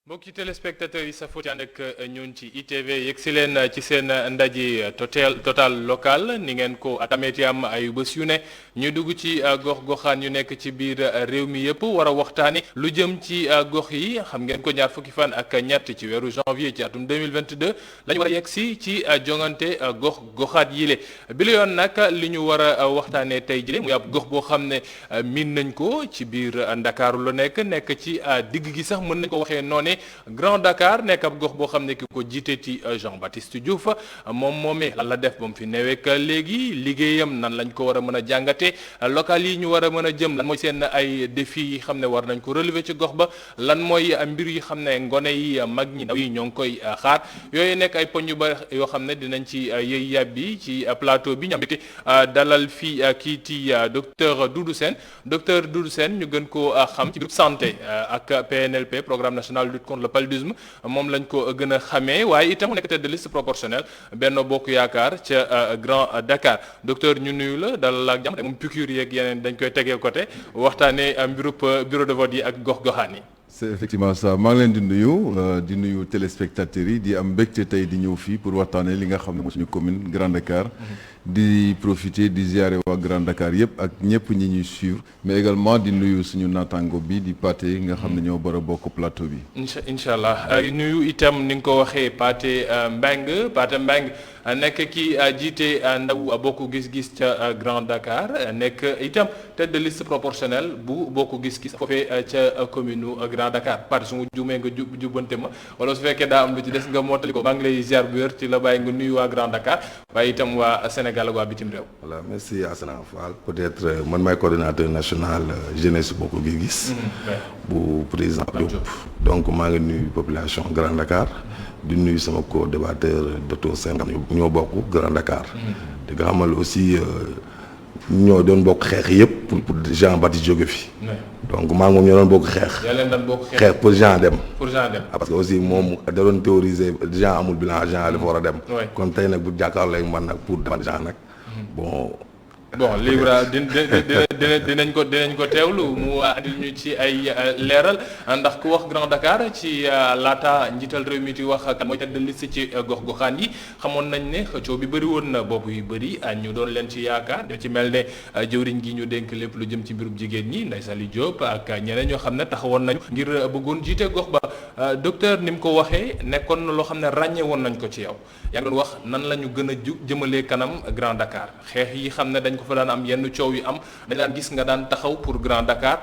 mbokki téléspectateurs yi safoo ci ànd ak ñun ci ITV yegg si leen ci seen ndaje total local ni ngeen ko atameeti am ay bés yu ne ñu dugg ci gox-goxaan yu nekk ci biir réew mi yëpp war a waxtaani lu jëm ci gox yi xam ngeen ko ñaar fukki fan ak ñett ci weeru janvier ci atum 2022 la ñu war a yegg si ci jongante goxaat yile bi la yoon nag li ñu war a waxtaanee tey jile muy ab gox boo xam ne miin nañ ko ci biir Ndakaaru la nekk ci digg gi sax mën nañ ko waxee noone Grand Dakar nekk ab gox boo xam ne ki ko jiite ci Jean-Baptiste Diouf moom moomee lan la def ba mu fi neweek léegi liggéeyam nan lañ ko war a mën a jàngate local yi ñu war a mën a jëm lan mooy seen ay défis yi xam ne war nañ ko relever ci gox ba lan mooy mbir yi xam ne ngone yi mag ñi ndaw yi ñoo ngi koy xaar yooyu nekk ay poñ yu bari yoo xam ne dinañ ci yëy yàbbi ci plateau bi ñu am dalal fii kii ti docteur Doudou Sène ñu gën ko xam ci groupe santé ak PNLP programme national de lutte contre le paludisme moom lañ ko gën a xamee waaye itam mu nekk tête de liste proportionnelle Benno Bokk Yaakaar ca Grand Dakar docteur ñu nuyu la dalal ak jàmm moom piqûre yeeg yeneen dañ koy tegee côté waxtaanee bureau de vote yi ak gox-goxaan yi. c'est effectivement ça maa ngi leen di nuyu téléspectateurs yi di am mbégte tey di ñëw fii pour waxtaanee li nga xam ne mooy suñu commune Grand Dakar. di profiter di ziare waa Grand Dakar yëpp ak ñëpp ñi ñuy suivre mais également di nuyu suñu naataango bi di Pathé nga xam ne ñoo bara bokk plateau bi. incha allah nuyu itam ni nga ko waxee Pathé Mbengue nekk ki jiite ndaw bokk gis-gis ca Grand Dakar nekk itam tête de liste proportionnelle bu bokk gis-gis foofee ca commune Grand Dakar Pathé su ma juumee nga jubbante ma wala su fekkee daa am lu ci des nga mottali ko maa ngi lay ziar bu wér ci la bàyyi nga nuyu waa Grand Dakar waaye itam waa Sénégal ak waa bitim réew. voilà merci Assane Fall peut-être man maay coordinateur national jeunesse bokk gis-gis. bu président Diop. donc maa ngi nuyu population Grand Dakar. di nuyu sama co-débatteur docteur Sène ñoo bokk Grand Dakar. te nga xamal aussi ñoo doon bokk xeex yëpp pour Jean-Baptiste jóge fi. donc maa ngi moom ñoo doon bokk xeex. xeex pour Jean dem. parce que aussi moom da doon théoriser Jean amul bilan Jean dafa war a dem. kon tey nag bu jàkkaarloo man nag pour demal Jean nag bon Libra dinañ ko teewlu mu andil ñu ci ay leeral ndax ku wax Grand Dakar ci laata njiital réew mi di wax kan mooy tête de liste ci gox-goxaan yi xamoon nañ ne xëccoo bi bëri woon na bopp yu bëri ñu doon leen ci yaakaar da ci mel ne jëwriñ gi ñu dénk lépp lu jëm ci mbirub jigéen ñi Ndeye Saly Diop ak ñeneen ñoo xam ne taxawoon nañu ngir bëggoon jiite gox ba docteur ni mu ko waxee nekkoon na loo xam ne ràññee woon nañ ko ci yow yaa ngi doon wax nan la ñu gën a jëmalee kanam Grand Dakar xeex yi xam ne dañ ko fa daan am yenn coow yu am dañ daan gis nga daan taxaw pour Grand Dakar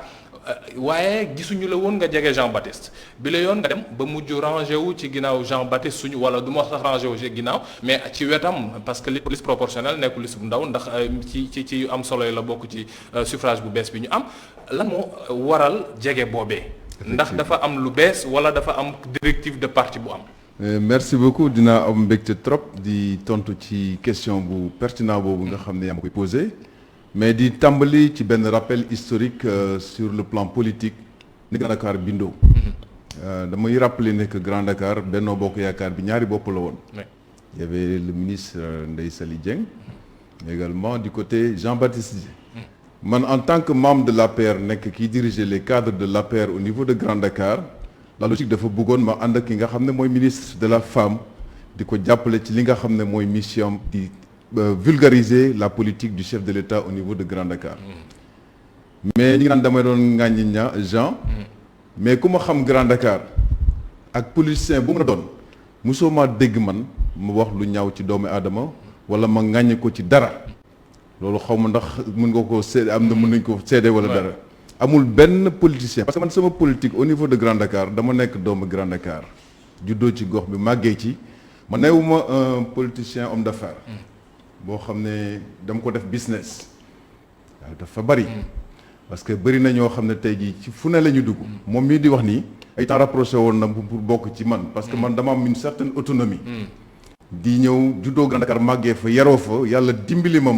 waaye gisuñu la woon nga jege Jean-Baptiste bi la yoon nga dem ba mujj rangé wu ci ginnaaw Jean-Baptiste suñu wala du ma sax rangé wu ci ginnaaw mais ci wetam parce que liste proportionnelle nekkul liste bu ndaw ndax ci yu am solo yi la bokk ci suffrage bu bees bi ñu am lan moo waral jege boobee. ndax dafa am lu bees wala dafa am directive de parti bu am. merci beaucoup dinaa am mbégte trop di tontu ci question bu pertinent boobu nga xam ne yaa ma koy posé mais di tàmbali ci benn rappel historique sur le plan politique ni Grand Dakar bindoo. damay rappeler ne que Grand Dakar Benno Bokk Yaakaar bi ñaari bopp la woon. il y avait le ministre Ndeye Saly Dieng également du côté Jean-Baptiste Dieng. man en tant que membre de l'APR nekk qui dirigeait les cadres de l'APR au niveau de Grand Dakar. la logique dafa bëggoon ma ànd ak ki nga xam ne mooy ministre de la femme di ko jàppale ci li nga xam ne mooy mission di vulgariser la politique du chef de l'État au niveau de Grand Dakar. mais ñi ngi naan damay doon ŋàññi Jean. mais ku ma xam Grand Dakar ak politicien bu mu doon mosoo maa dégg man ma wax lu ñaaw ci doomu aadama wala ma ŋàññi ko ci dara loolu xaw ma ndax mën nga ko seede am na mën nañ ko seede wala dara. amul benn politicien parce que man sama politique au niveau de Grand Dakar dama nekk doomu Grand Dakar juddoo ci gox bi màggee ci ma newuma un politicien homme d'affaires boo xam ne dama ko def business waaw dafa bari parce que bari na ñoo xam ne tey jii ci fu ne la ñu dugg moom mii di wax nii ay temps rapproché woon na pour bokk ci man parce que man dama am une certaine autonomie di ñëw juddoo Grand Dakar màggee fa yaroo fa yàlla dimbali ma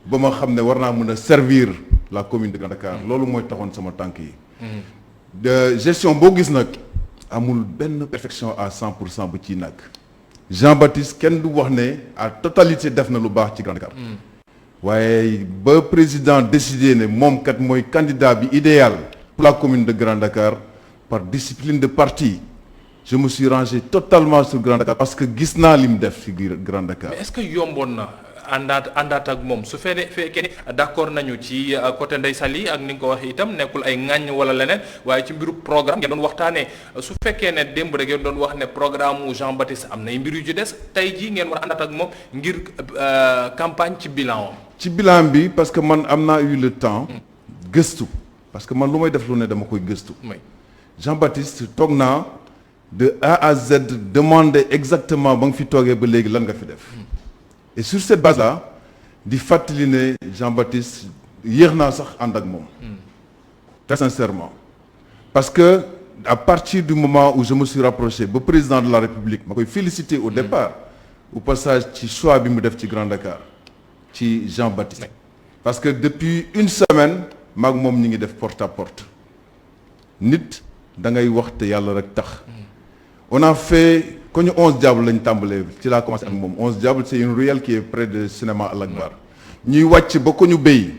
ba ma xam ne war naa mën a servir la commune de Grand Dakar loolu mooy taxoon sama tànk yi. de gestion boo gis nag amul benn perfection à 100% bu ciy nag Jean-Baptiste kenn du wax ne à totalité def na lu baax ci Grand Dakar. waaye ba président décidé ne moom kat mooy candidat bi idéal pour la commune de Grand Dakar par discipline de parti je me suis rangé totalement sur Grand Dakar parce que gis naa li mu def ci Grand Dakar. mais est-ce que yomboon na àndaat ak moom su fekkee ne d'accord nañu ci côté Ndeye Saly ak ni nga ko waxee itam nekkul ay ŋàññ wala leneen waaye ci mbiru programme ngeen doon waxtaanee su fekkee ne démb rek ngeen doon wax ne programme mu Jean Baptiste am na mbir yu ci des tey jii ngeen war a àndaat ak moom ngir campagne ci bilan ci bilan bi parce que man am naa eu le temps gëstu parce que man lu may def lu ne dama koy gëstu. Jean Baptiste toog naa de A à Z demander exactement ba nga fi toogee ba léegi lan nga fi def. Et sur cette base-là di fàttali ne Jean Baptiste yéex naa sax ànd ak moom. très sincèrement parce que à partir du moment où je me suis rapproché ba président de la République ma koy féliciter au départ au passage ci choix bi mu def ci Grand Dakar ci Jean Baptiste. parce que depuis une semaine maag moom ñi ngi def porte à porte nit da ngay wax te yàlla rek tax. on a fait ko ñu 11 diable lañ tàmbalee ci laa commencé ak moom 11 diable c'est une ruelle qui est près de cinéma Al Akbar ñuy wàcc ba ko ñu béy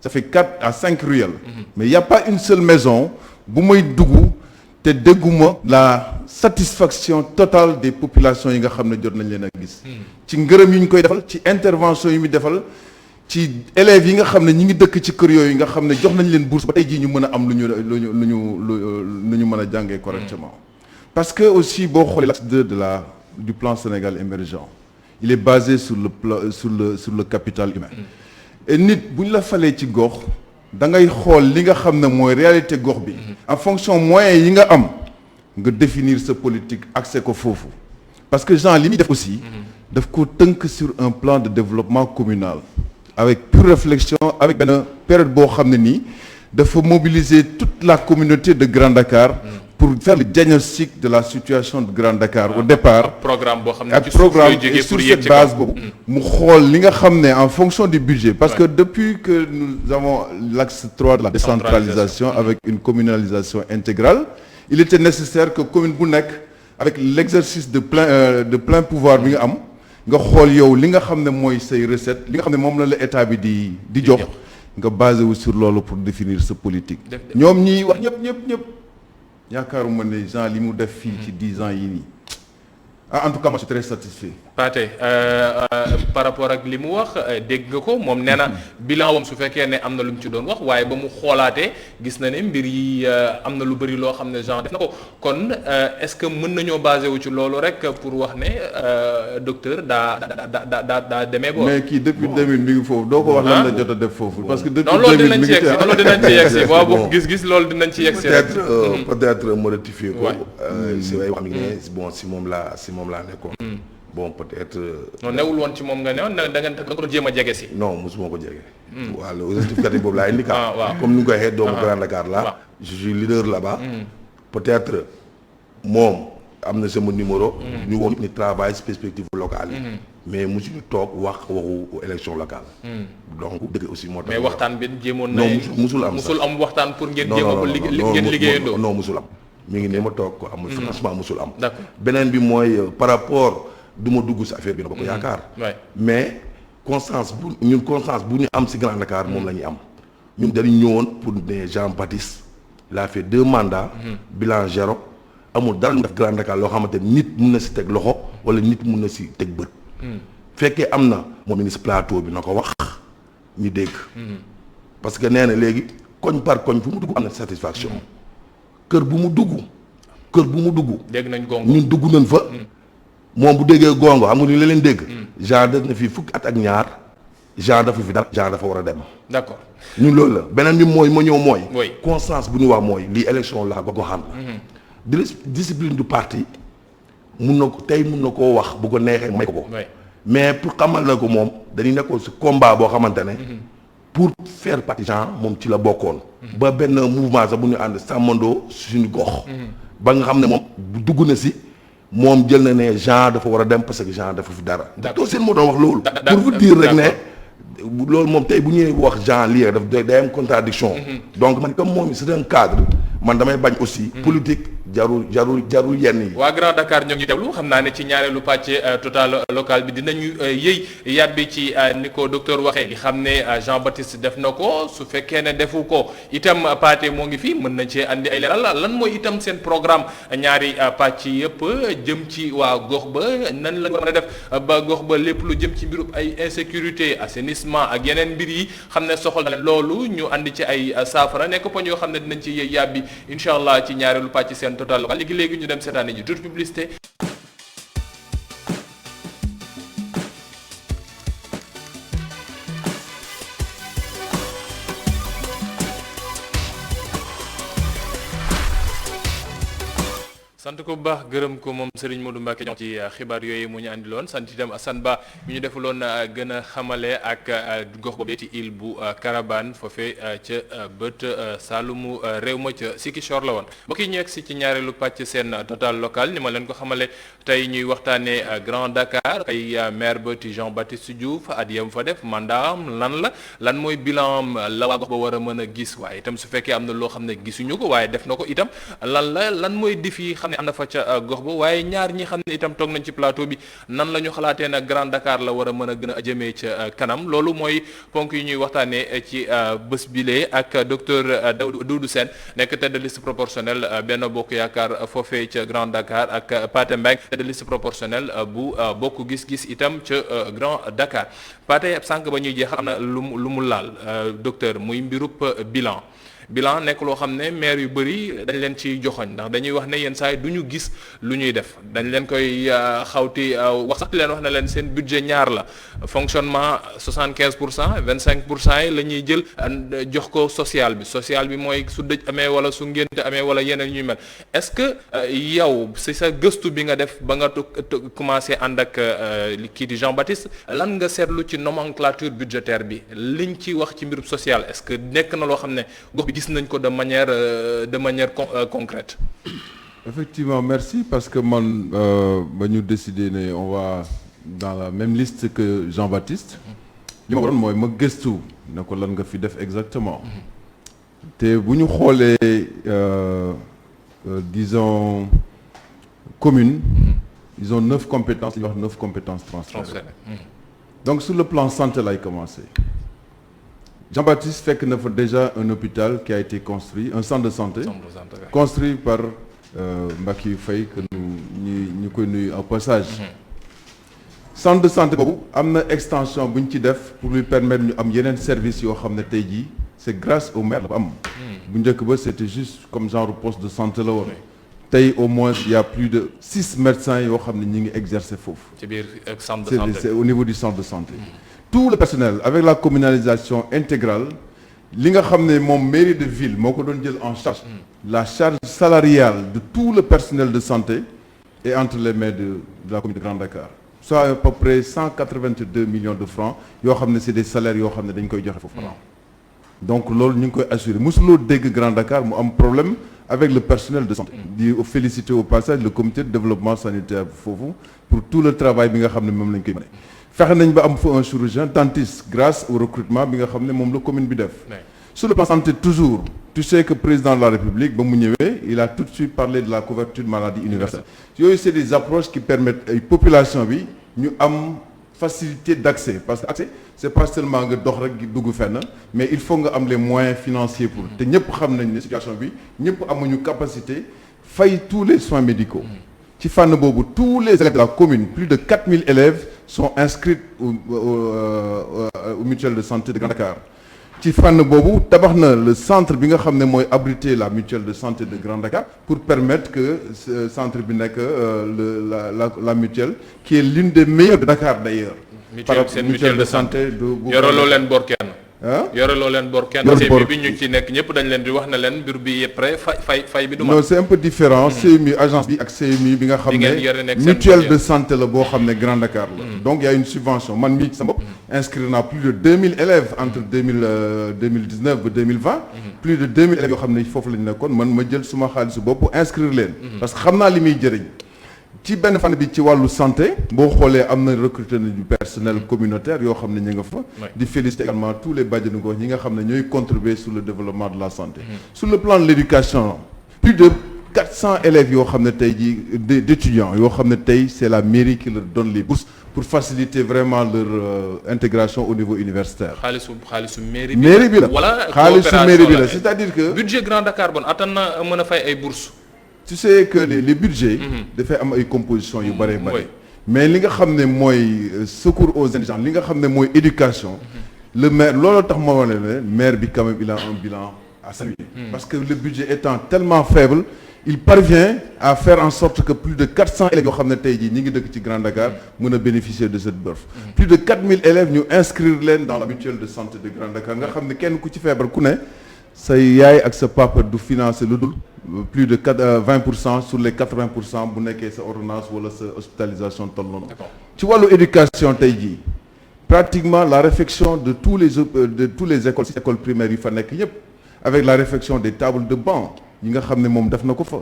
ça fait 4 à 5 ruelles mais il y a pas une seule maison bu may dugg te dégguma la satisfaction totale des populations yi nga xam ne jot nañ leen a gis ci ngërëm yi ñu koy defal ci intervention yi muy defal ci élèves yi nga xam ne ñi ngi dëkk ci kër yooyu nga xam ne jox nañ leen bourse ba tey jii ñu mën a am lu ñu mën a jàngee correctement parce que aussi boo xoolee l'axe 2 du plan Sénégal émergent il est basé sur le capital humain et nit bu ñu la falee ci gox da ngay xool li nga xam ne mooy réalité gox bi en fonction moyens yi nga am nga définir sa politique accès ko foofu parce que Jean li muy def aussi daf ko tënk sur un plan de développement communal avec pure réflexion avec benn période boo xam ne nii dafa mobiliser toute la communauté de Grand Dakar pour faire le diagnostic de la situation de Grand Dakar au départ programme boo xam ne ak programme et sur cette base boobu mu xool li nga xam ne en fonction du budget parce que depuis que nous avons l'axe 3 de la décentralisation avec une communalisation intégrale il était nécessaire que commune bu nekk avec l'exercice de plein pouvoir bi nga am nga xool yow li nga xam ne mooy say recette li nga xam ne moom la état bi di jox nga basé wu sur loolu pour définir sa politique ñoom ñi wax ñëpp yaakaaruma ne Jean li mu def fii ci 10 ans yi nii en tout cas moi je suis très satisfait. Pathé par rapport ak li mu wax dégg nga ko moom nee na bilan wam su fekkee ne am na lu mu ci doon wax waaye ba mu xoolaatee gis na ne mbir yi am na lu bëri loo xam ne Jean def na ko kon est-ce que mën nañoo basé wu ci loolu rek pour wax ne docteur daa demee boobu. mais kii depuis 2000 mi ngi foofu doo ko wax lan la jot a def foofu. parce que depuis 2000 mi ngi loolu dinañ ci yegg si waaw boobu gis-gis loolu dinañ ci yegg si rek. peut-être ma rectifier ko. si way wax mi ne bon si moom laa nekkoon. bon peut-être. non newul woon ci moom nga ne woon da nga ko doon jéem a jege si. non mosuma ko jege. waaw le justificatif boobu laa indi. comme ni nga ko waxee doomu Grand Dakar là. je suis leader là-bas. peut-être moom am na sama numéro. ñu woo ni travail perspective locale yi. mais mosuñu toog waxu élection locale. donc dëgg aussi moo tax. mais waxtaan bi jéemoon na. non musul am musul am waxtaan pour ngeen jéem a ko ngeen liggéeyandoo. non musul am. mi ngi ne ma toog ko amul franchement musul am. d'accord beneen bi mooy par rapport du ma dugg si affaire bi na ko yaakaar. mais constance bu ñu am si Grand Dakar moom la ñuy am. ñun dañu ñëwoon pour ne Jean Baptiste il a fait 2 mandats. bilan 0 amul dara ñu def Grand Dakar loo xamante nit mun na si teg loxo wala nit mun na si teg bët. fekkee am na moom ministre plateau bi na ko wax ñu dégg. parce que nee na léegi koñ par koñ fu mu dugg am na satisfaction. kër bu mu dugg. dégg nañ gongo ñun dugg nañ fa. moom bu déggee gongo xam nga ni la leen dégg. Jean def na fii fukki at ak ñaar Jean dafa fi dara Jean dafa war a dem. d'accord ñun loolu la beneen bi mooy ma ñëw mooy. constance bu ñu wax mooy lii élection la ko xam. discipline du parti mun na ko tey mun na koo wax bu ko neexee may ko. mais pour xamal na ko moom dañuy nekkoon si combat boo xamante ne. pour faire partie Jean moom ci la bokkoon. ba benn mouvement sax bu ñu ànd sàmmandoo suñu gox. ba nga xam ne moom dugg na si moom jël na ne Jean dafa war a dem parce que Jean dafa fi dara. d'accord seen moo doon wax loolu. pour vous dire rek ne loolu moom tey bu ñuy wax Jean lii rek daf day am contradiction donc man comme moom c'est un cadre man damay bañ aussi. politique jarul yenn yi. waa Grand Dakar ñoo ngi teewlu xam naa ne ci ñaareelu pàcc total local bi dinañu yëy yàbbi ci ni ko docteur waxee li xam ne Jean Baptiste def na ko su fekkee ne defu ko itam Pathé moo ngi fi mën nañ cee andi ay leeral lan mooy itam seen programme ñaari pàcc yëpp jëm ci waa gox ba nan la nga mën a def ba gox ba lépp lu jëm ci mbirub ay insécurité assainissement ak yeneen mbir yi xam ne soxal na loolu ñu andi ci ay saafara nekk poñ yoo xam ne dinañ ci yëy yàbbi incha allah ci ñaareelu pàcc seen total local léegi ñu dem seetaani ji toute publicité. sant ko bu baax gërëm ko moom Serigne Modou Mbacké ñoo ci xibaar yooyu mu ñu andiloon sant itam Assane Ba mi ñu defuloon gën a xamale ak gox boobu ci île bu Carabane foofee ca bët Saalumu réew ma ca Ziguinchor la woon mbokk yi ñu yegg si ci ñaareelu pàcc seen total local ni ma leen ko xamale tey ñuy waxtaanee Grand Dakar ay maire ba ti Jean Baptiste Diouf at yam fa def mandaam lan mooy bilan la waa gox ba war a mën a gis waaye itam su fekkee am na loo xam ne gisuñu ko waaye def na ko itam lan mooy défi xam ne am na fa ca gox ba waaye ñaar ñi xam ne itam toog nañ ci plateau bi nan la ñu xalaatee na Grand Dakar la war a mën a gën a jëmee ca kanam loolu mooy ponk yi ñuy waxtaanee ci bés bile ak docteur Doudou Sène nekk tête de liste proportionnelle Benno Bokk Yaakaar foofee ca Grand Dakar ak Pathé Mbeng tête de liste proportionnelle bu bokk gis-gis itam ca Grand Dakar Pathé sànq ba ñuy jeexal am na lu mu laal docteur muy mbirub bilan nekk loo xam ne maire yu bëri dañ leen ci joxoñ ndax dañuy wax ne yenn saa yi du ñu gis lu ñuy def dañ leen koy xawti wax sax leen wax na leen seen budget ñaar la fonctionnement 75% 25% yi la ñuy jël jox ko social bi mooy su dëj amee wala su ngénte amee wala yeneen ñuy mel est-ce que yow si sa gëstu bi nga def ba nga commencé ànd ak kii di Jean Baptiste lan nga seetlu ci nomenclature budgétaire bi liñ ci wax ci mbirub social est-ce que nekk na loo xam ne gox bi gis nañ ko de manière concrète. Effectivement, merci parce que man ba ñu décidé ne on va dans la même liste que Jean Baptiste li ma waroon mooy ma gëstu ne ko lan nga fi def exactement te bu ñu xoolee disons commune ils ont 9 compétences li ñuy wax 9 compétences transférées donc sur le plan santé lay commencer. Jean-Baptiste fekk na fa déjà un hôpital qui a été construit un centre de santé construit par Mbacké Faye que ñu koy nuyu au passage centre de santé boobu am na extension bu ñu ci def pour lui permettre ñu am yeneen service yoo xam ne tey jii c'est grâce au maire la ko am bu njëkk ba c'était juste comme genre poste de santé la woon tey au moins il y a plus de 6 médecins yoo xam ne ñi ngi exercer foofu ci biir centre de santé c'est au niveau du centre de santé tout le personnel avec la communalisation intégrale li nga xam ne moom mairie de ville moo ko doon jël en charge la charge salariale de tout le personnel de santé est entre les mains de la commune de Grand Dakar soit à peu près 182 millions de francs yoo xam ne c'est des salaires yoo xam ne dañ koy joxe foofu donc loolu ñu ngi koy assurer mosuloo dégg Grand Dakar mu am problème avec le personnel de santé di féliciter au passage le comité de développement sanitaire foofu pour tout le travail bi nga xam ne moom lañ koy mëne fexe nañ ba am fa un chirurgien dentiste grâce au recrutement bi nga xam ne moom la commune bi def sur le plan santé toujours tu sais que président de la République ba mu ñëwee il a tout de suite parlé de la couverture maladie universelle yooyu c'est des approches qui permettent ay population bi ñu am facilité d'accès parce que accès c'est pas seulement nga dox rek dugg fenn mais il faut nga am les moyens financiers pour te ñëpp xam nañ ne situation bi ñëpp amuñu capacité fay tous les soins médicaux ci fànn boobu tous les élèves de la commune plus de 4000 élèves sont inscrits au mutuelle de santé de Grand Dakar ci fànn boobu tabax na le centre bi nga xam ne mooy abriter la mutuelle de santé de Grand Dakar pour permettre que ce centre bi nekk la mutuelle qui est l'une des meilleures de Dakar d'ailleurs mutuelle de santé yoroloo leen bor kenn yoreloo leen bor kenn CMU bi ñu ci nekk ñëpp dañ leen di wax na leen mbir bi yëpp rek fay bi du ma. non c'est un peu différent CMU agence bi ak CMU bi nga xam ne mutuelle de santé la boo xam ne Grand Dakar la donc il y a une subvention man mii sama bopp inscrire naa plus de 2000 élèves entre 2019 ba 2020 plus de 2000 élèves yoo xam ne foofu la ñu nekkoon man ma jël suma xaalisu bopp inscrire leen parce que xam naa li muy jëriñ ci benn fànn bi ci wàllu santé boo xoolee am na recruter du personnel communautaire yoo xam ne ñu nga fa di féliciter également tous les bàjjenu gox ñi nga xam ne ñooy contribuer sur le développement de la santé sur le plan de l'éducation plus de 400 élèves yoo xam ne tey jii d'étudiants yoo xam ne tey c'est la mairie qui leur donne les bourses pour faciliter vraiment leur intégration au niveau universitaire. xaalisu mairie bi la wala xaalisu mairie bi la c'est-à-dire que budget Grand Dakar bon attan na mën a fay ay bourses. tu sais que les budgets dafay am ay compositions yu bëree bëri mais li nga xam ne mooy secours aux indigents li nga xam ne mooy éducation le maire loolu tax ma wane ne maire bi quand même il a un bilan à saluer parce que le budget étant tellement faible il parvient à faire en sorte que plus de 400 élèves yoo xam ne tey jii ñi ngi dëkk ci Grand Dakar mën a bénéficier de cette bourse plus de 4000 élèves ñu inscrire leen dans la mutuelle de santé de Grand Dakar nga xam ne kenn ku ci feebar ku ne sa yaay ak sa papa du financer lu dul plus de 20% sur les 80% bu nekkee sa ordonnance wala sa hospitalisation toll noonu ci wàllu éducation tey jii pratiquement la réfection de tous les écoles primaires yi fa nekk yépp avec la réfection des tables de banc yi nga xam ne moom def na ko fa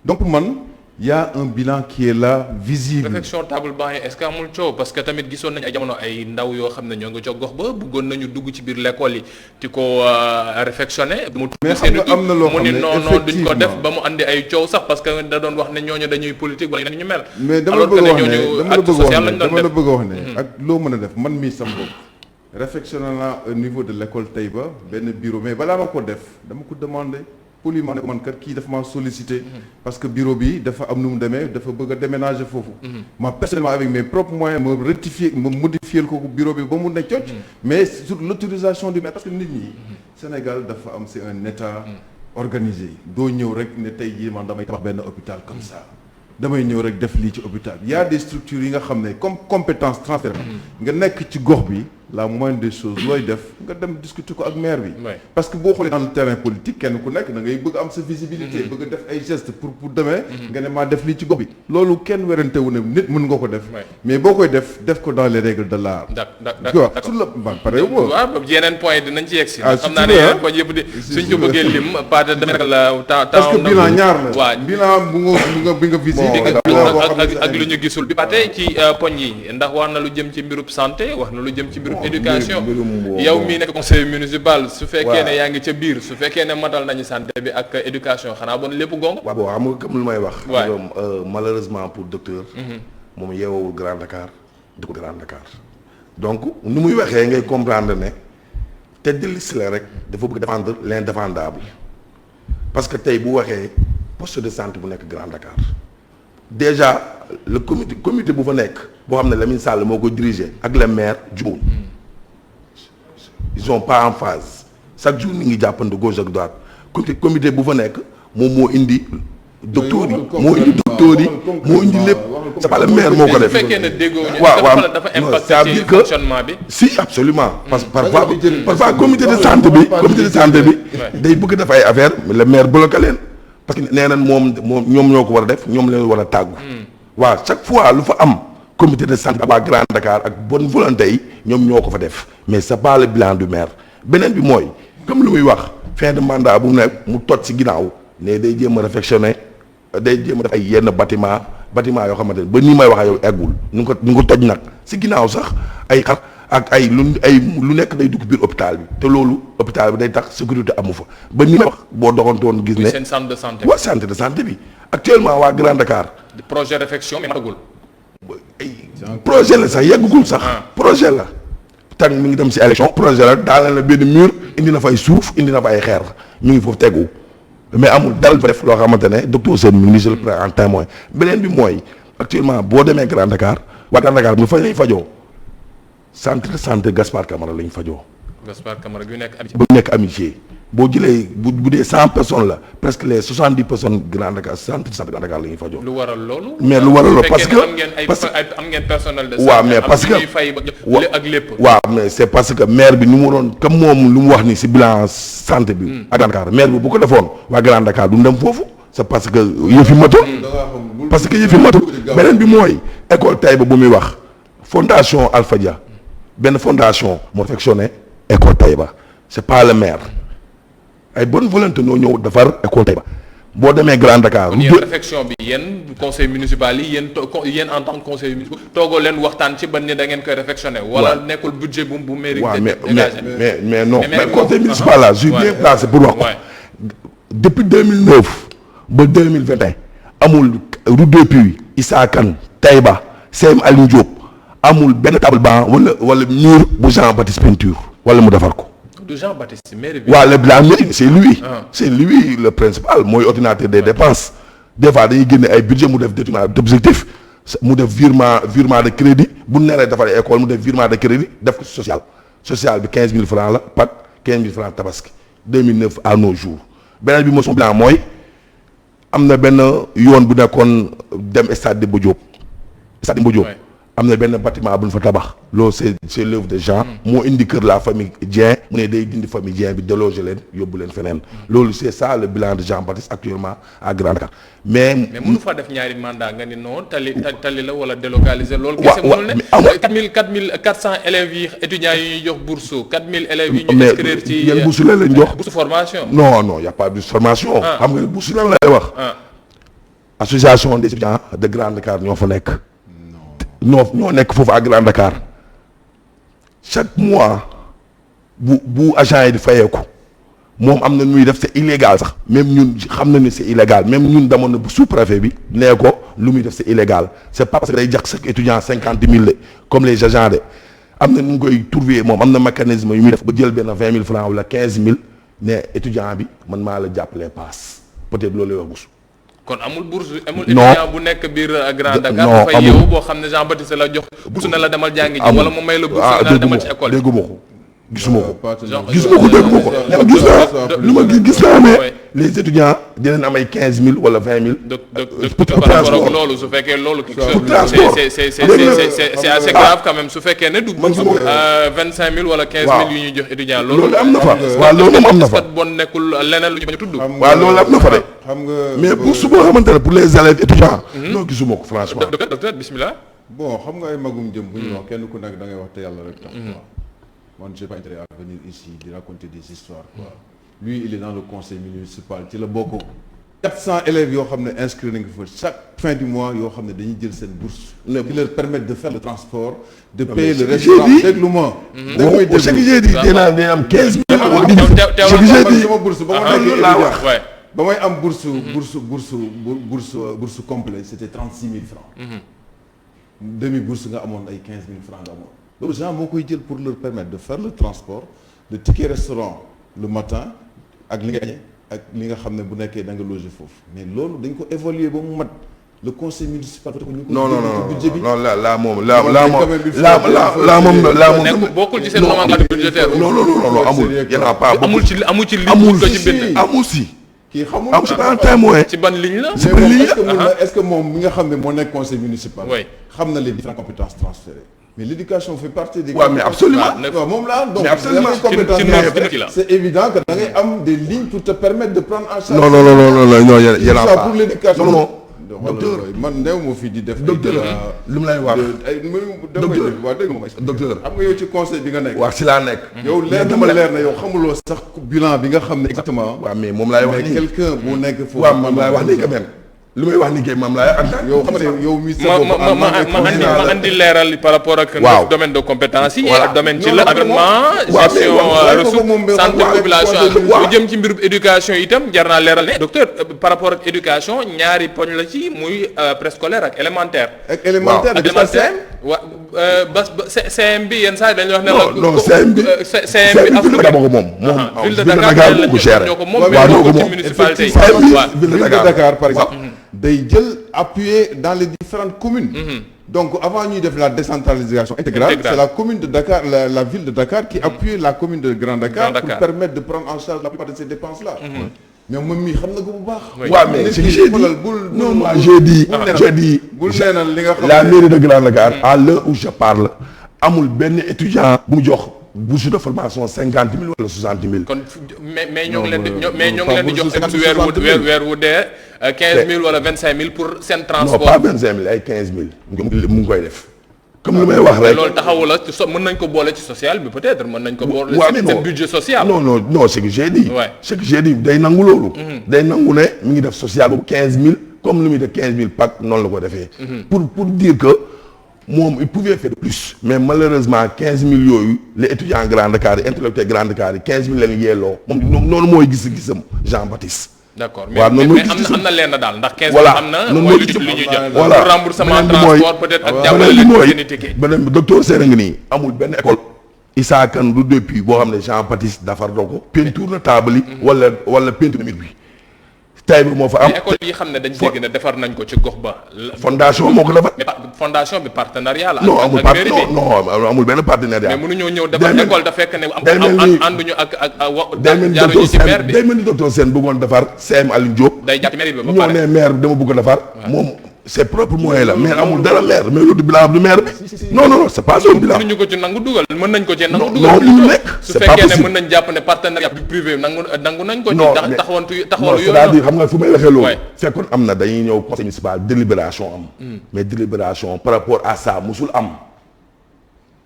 donc pour man y a un bilan qui est là visible. réfection table banc yi est-ce que amul coow parce que tamit gisoon nañu ay jamono ay ndaw yoo xam ne ñoo ngi ca gox ba bëggoon nañu dugg ci biir l'école yi di ko réfectionné. mais xam nga am na loo xam ne non duñ ko def ba mu andi ay coow sax parce que da doon wax ne ñooñu dañuy politique wala ñu mel. mais dama la bëgg a wax ne ak loo mën a def man mii sam bopp réfectionné naa au niveau de l'école Taïba benn bureau mais balaa ma ko def dama ko demandé. poliment ne ko man kat kii dafa maa sollicité parce que bureau bi dafa am nu mu demee dafa bëgg a déménager foofu moi personnellement avec mes propres moyens ma rectifier ma modifier ko bureau bi ba mu ne cocc mais sur l'autorisation du maire parce que nit ñi Sénégal dafa am c'est un état organisé doo ñëw rek ne tey jii man damay tabax benn hôpital comme ça damay ñëw rek def lii ci hôpital y a des structures yi nga xam ne comme compétence transférée nga nekk ci gox bi la moindre des choses looy def nga dem discuter ko ak maire bi parce que boo xoolee dans le terrain politique kenn ku nekk da ngay bëgg am sa visibilité bëgg def ay gestes pour demee nga ne maa def lii ci gox bi loolu kenn werante wu ne nit mën nga ko def mais boo koy def ko dans les règles de l'art d'accord sur le pare waaw yeneen point yi dinañ ci yegg si xam naa ne yeneen point yëpp di suñ ko bëggee lim pas de demee la parce que bilan ñaar la waaw bilan bi nga visité ak lu ñu gisul bi ba tey ci poñ yi ndax wax na lu jëm ci mbirub santé wax na lu jëm ci mbirub éducation yow mii nekk conseil municipal su fekkee ne yaa ngi ca biir su fekkee ne matal nañu santé bi ak éducation xanaa bon lépp gong waaw bon xam nga comme lu may wax malheureusement pour docteur moom yeewawul Grand Dakar dëkk Grand Dakar donc nu muy waxee ngay comprendre ne tête de liste la rek dafa bëgg défendre l'indéfendable parce que tey bu waxee poste de santé bu nekk Grand Dakar déjà le comité bu fa nekk boo xam ne Lamine Sall moo ko diriger ak le maire jubóo ils sont pas en phase chaque jour ni ngi jàppante gauche ak droite comité bu fa nekk moom moo indi docteur yi moo indi lépp c'est pas le maire moo ko def. bu fekkee ne déggoo ñu dafa impacté ci fonctionnement bi. si absolument parce que parfois comité de santé bi day bëgg def ay affaire mais le maire bloqué leen parce que nee nañ moom ñoom ñoo ko war a def ñoom leen war a tàggu. waaw chaque fois lu fa am comité de santé waa Grand Dakar ak bonne volonté yi ñoom ñoo ko fa def mais c'est pas le bilan du maire beneen bi mooy comme lu muy wax fin de mandat bu nekk mu toj ci ginnaaw ne day jéem a réfectionner day jéem a def ay yenn bâtiment yoo xamante ne ba nii may wax ak yow eggul ñu ngi ko toj nag ci ginnaaw sax ay xar ak ay lu nekk day dugg biir hôpital bi te loolu hôpital bi day tax sécurité amu fa ba nii may wax boo doxantoon gis ne seen centre de santé waa centre de santé bi actuellement waa Grand Dakar projet réfection mais matagul projet la sax yeggagul sax projet la tàng mi ngi dem ci élection projet la daal na benn mur indi na fa ay suuf indi na fa ay xeer mi ngi foofu tegu mais amul dal fa def loo xamante ne docteur Sène mi ngi je le prends en témoin beneen bi mooy actuellement boo demee Grand Dakar waa Grand Dakar mu fa lañ fajoo centre de santé Gaspard Camara lañ fajoo. Gaspard Camara gu nekk amitié. bu nekk amitié boo jëlee bu dee 100 personnes la presque les 70 personnes Grand Dakar centre de santé Grand Dakar la ñuy fajoo. lu waral loolu. mais lu waral loolu parce que am ngeen personnel de santé. waaw mais parce que ak lépp. waaw mais c'est parce que maire bi ni mu doon comme moom lu mu wax ni ci bilan santé bi. ak Grand Dakar maire bi bu ko defoon waa Grand Dakar du dem foofu. c'est parce que yëfi matul. parce que yëfi matul beneen bi mooy école Taïba bu muy wax fondation Alpha Dia benn fondation moo réfectionné école Taïba c'est pas le maire ay bonne volonté ñoo ñëw defar école Taïba boo demee Grand Dakar. kon yéen réfection bi yéen conseil municipal yi yéen en tant que conseil municipal toogoo leen waxtaan ci ban ni da ngeen koy réfectionné. wala nekkul budget bu mairie. waaw mais non mais conseil municipal là je suis bien placé pour wax ko. depuis 2009 ba 2021 amul route des Puits Issa Kane Taïba CM Aliou Diop amul benn table banc wala mur bu Jean-Baptiste peinture wala mu defar ko. du Jean-Baptiste maire bi. waaw la mairie c'est lui. c'est lui le principal mooy ordinateur des dépenses des fois dañuy génne ay budget mu def détournement d'objectif mu def virement de crédit bu neree defar école mu def virement de crédit def ko social bi 15 000 francs la Pâques 15 000 francs Tabaski 2009 à nos jours beneen bi moom bilan mooy am na benn yoon bu nekkoon dem stade Demba Diop. am na benn bâtiment bu ñu fa tabax loolu c'est l'œuvre de Jean moo indi kër la famille Dieng mu ne day dindi famille Dieng bi déloger leen yóbbu leen feneen loolu c'est ça le bilan de Jean-Baptiste actuellement à Grand Dakar mais mënu fa def ñaari mandat nga ni non tali la wala délocaliser loolu kese mënul ne 400 élèves yi étudiants yi ñuy jox bourse 4000 élèves yi ñu inscrire ci yan bourse la lañ jox bourse formation non y a pas de bourse formation xam nga bourse lan lay wax association des étudiants de Grand Dakar ñoo fa nekk ñoo nekk foofu à Grand Dakar chaque mois bu agent yi di fayeeku moom am na muy def c'est illégal sax même ñun xam na ni c'est illégal même ñun demoon na bu sous-préfet bi nee ko lu muy def c'est illégal c'est pas parce que day jax chaque étudiant 50 000 la comme les agents de am na nu ngi koy trouver moom am na mécanisme yu muy def ba jël benn 20 000 francs wala 15 000 ne étudiant bi man maa la jàppalee passe peut-être loolu lay wax kon amul bourse amul étudiant bu nekk biir Grand Dakar dafay yow boo xam ne Jean-Baptiste la jox bourse na la demal jàngi ji wala mu may la bourse na la demal ci école dégguma ko gisuma ko lu ma gis naa ne les étudiants dinañ am ay 15 000 wala 20 000 pour transport loolu su fekkee loolu c'est assez grave quand même su fekkee ne du bourse 25 000 wala 15 000 yu ñuy jox étudiant loolu am na fa waaw loolu am na fa bon nekkul leneen lu ñu bañ a tudd waaw loolu am na fa de xam nga mais bourse boo xamante ne pour les élèves étudiants non gisuma ko franchement docteur bismillah bon xam nga ay magum jëm bu ñu wax kenn ku nekk da ngay wax te yàlla rek tax moi j'ai pas intérêt à venir ici di raconter des histoires quoi lui il est dans le conseil municipal ci la bokk 400 élèves yoo xam ne inscrits nañ ko fa chaque fin du mois yoo xam ne dañuy jël seen bourse qui leur permettent de faire le transport de payer le restaurant déglu-moi ce que j'ai dit dinaa day am 15 000 sama bourse ba ma nekkee étudiant ba may am bourse complet c'était 36 000 francs demi bourse nga amoon ay 15 000 francs nga amoon loolu gens moo koy jël pour leur permettre de faire le transport le ticket restaurant le matin ak li nga añee ak li nga xam ne bu nekkee da nga loger foofu mais loolu dañ ko évaluer ba mu mat le conseil municipal non la moom bokkul ci seen nomenclature budgétaire non amul y'en a pas amul ci ligne ko ci bind amul si kii xamul am c'est pas un témoin ci ban ligne la est-ce que moom mi nga xam ne moo nekk conseil municipal xam na les différentes compétences transférées mais l'éducation fait partie des mais absolument waaw moom la donc c'est évident que da ngay am des lignes pour te permettre de prendre en charge non y'en a pas pour l'éducation non docteur man néew ma fii di def docteur lu mu lay wax docteur waaw dégg nga docteur xam nga yow ci conseil bi nga nekk waaw si laa nekk yow leer na yow xamuloo sax bilan bi nga xam ne exactement waaw mais moom laay wax mais quelqu'un bu nekk foofu waaw moom laay wax nii quand même lu may wax ni kay maam laay ak yow xam nga yow mi ma andi leeral par rapport ak domaine de compétence yi ak domaine ci la environnement gestion ressources santé population lu jëm ci mbirub éducation itam jar naa leeral ne docteur par rapport ak éducation ñaari poñ la ci muy préscolaire ak élémentaire ba CM bi yenn saa yi dañuy wax ne la non CM bi dama ko moom ville de Dakar moo ko géré ñoo ko moom ci municipalité yi ville de Dakar par exemple day jël appuyer dans les différentes communes donc avant ñuy def la décentralisation intégrale c'est la commune de Dakar la ville de Dakar qui appuie la commune de Grand Dakar pour permettre de prendre en charge la plupart de ces dépenses là mais moom mii xam na ko bu baax waaw mais c'est que j'ai dit non moi j'ai dit bul neenal li nga xam la mairie de Grand Dakar à l'heure où je parle amul benn étudiant bu mu jox bourse de formation 50 000 wala 60 000. kon mais ñoo ngi leen di jox weer wu dee 15 000 wala 25 000 pour seen transport. non pas 25 000 ay 15 000 mu ngi koy def. comme lu may wax rek loolu taxawu la mën nañ ko boole ci social bi peut-être mën nañ ko boole. seen budget social. non c'est que j'ai dit. c'est que j'ai dit day nangu loolu. day nangu ne mi ngi def social boobu 15 000 comme lu muy def 15 000 Pâques noonu la ko defee. pour dire que. moom il pouvait faire plus mais malheureusement 15 000 yooyu les étudiants Grand Dakar yi intellectuels Grand Dakar yi 15 000 leen yelloo moom noonu mooy gis-gisam Jean-Baptiste d'accord waaw noonu mais am na lenn daal ndax 15 voilà am na noonu mooy mooy lu ñuy jot voilà pour remboursement beneen bi transport peut-être ak jàppale leen seen i ticket beneen bi docteur Sène ngi nii amul benn école Issa Kane du depuis boo xam ne Jean Baptiste defar na ko peinture na table yi wala peinture na miir bi tay bi moo fa am mais école yi xam ne dañ dégg ne defar nañ ko ci gox ba fondation moo ko defar mais fondation bi partenariat la non ak amul mairie bi non amul benn partenariat mais mënuñoo ñëw defar école da fekk ne ànduñu ak day mel ni jaaruñu docteur ci maire Sène bi day mel ni docteur Sène bëggoon defar CM Aliou Diop day jàpp mairie bi ba ñoo pare ne maire bi dama bëgg a defar moom ses propres moyens la maire amul dara maire mais loolu bilan du maire bi non c'est pas son bilan mënuñu ko ci nangu dugal mën nañ ko ci nangu non dugal mënul nekk su c'est pas fekkee ne possible mën nañ jàpp ne partenariat du privé nangu nañ ko ci non taxawalu non yooyu c'est-à-dire xam nga fu may waxee loolu Ouais. fekkoon am na dañuy ñëw conseil municipal délibération am mais délibération par rapport à ça musul am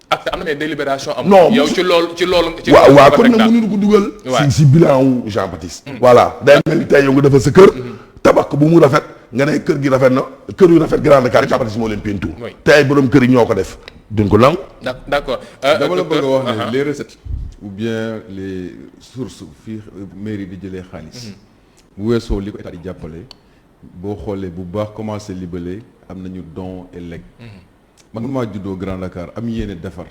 ak am na mais délibération am Non, yow musu- ci loolu waaw nga kon teg nag daal. mënuñu ko dugal Ouais. si bilan wu Jean Baptiste voilà day mel ni tey yow nga defal sa kër tabax ko bu mu rafet nga ne kër gi rafet na kër yu rafet Grand Dakar Jean Baptiste moo leen peinture Oui. te ay borom kër yi ñoo ko def duñ ko nangu d'accord dama la bëgg a wax docteur, ne les recettes ou bien les sources fii mairie di jëlee xaalis bu weesoo li ko état di jàppale boo xoolee bu baax commencé libellé am nañu don et legs man maa juddoo Grand Dakar am yéene defar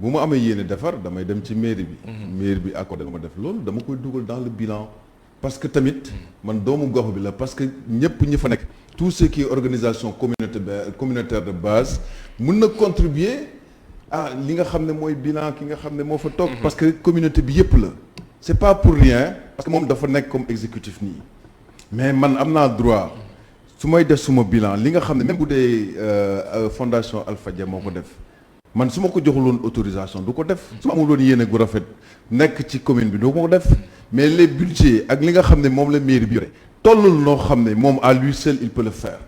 bu ma amee yéene defar damay dem ci mairie bi mairie bi accordé ma def loolu dama koy dugal dans le bilan parce que tamit man doomu gox bi la parce que ñëpp ñi fa nekk tout ce qui est organisation communautaire de base mun na contribuer ah li nga xam ne mooy bilan ki nga xam ne moo fa toog parce que communauté bi yëpp la c'est pas pour rien parce que moom dafa nekk comme exécutif nii mais man am naa droit su may def suma bilan li nga xam ne même bu dee fondation Alpha Dia moo ko def man su ma ko joxuloon autorisation du ko def su ma amuloon yéene gu rafet nekk ci commune bi du ko def mais les budgets ak li nga xam ne moom la mairie bi yore tollul noo xam ne moom à lui seul il peut le faire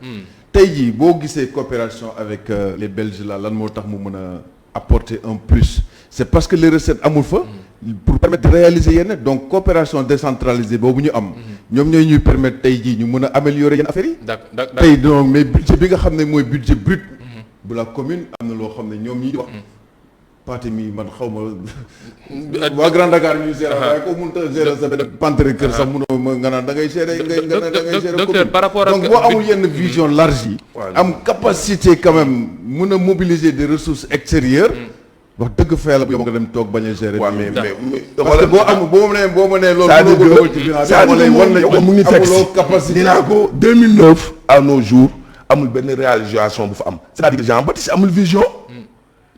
tey jii boo gisee coopération avec les Belges là lan moo tax mu mën a apporter un plus c'est parce que les recettes amul fa pour permettre de réaliser yenn donc coopération décentralisée boobu ñu am ñoom ñooy ñuy permettre tey jii ñu mën a améliorer yenn affaires yi d'accord tey donc mais budget bi nga xam ne mooy budget brut bu la commune am na loo xam ne ñoom ñi di wax parti mi man xaw ma waa Grand Dakar ñuy gérer waaye ko mënut a gérer sa benn pantere kër sax mënoo ma nga naan da ngay gérer gérer docteur commune par rapport ak donc boo amul yenn vision large yi am capacité quand même mën a mobiliser des ressources extérieures wax dëgg fa yàlla bu yow nga dem toog bañ a gérer waaw mais parce que boo amul boo ma nee loolu c'est-à-dire mënoo ko dugal ci bilan que mu ngi texte amuloo capacité dinaa ko 2009 à nos jours amul benn réalisation bu fa am c'est-à-dire Jean Baptiste amul vision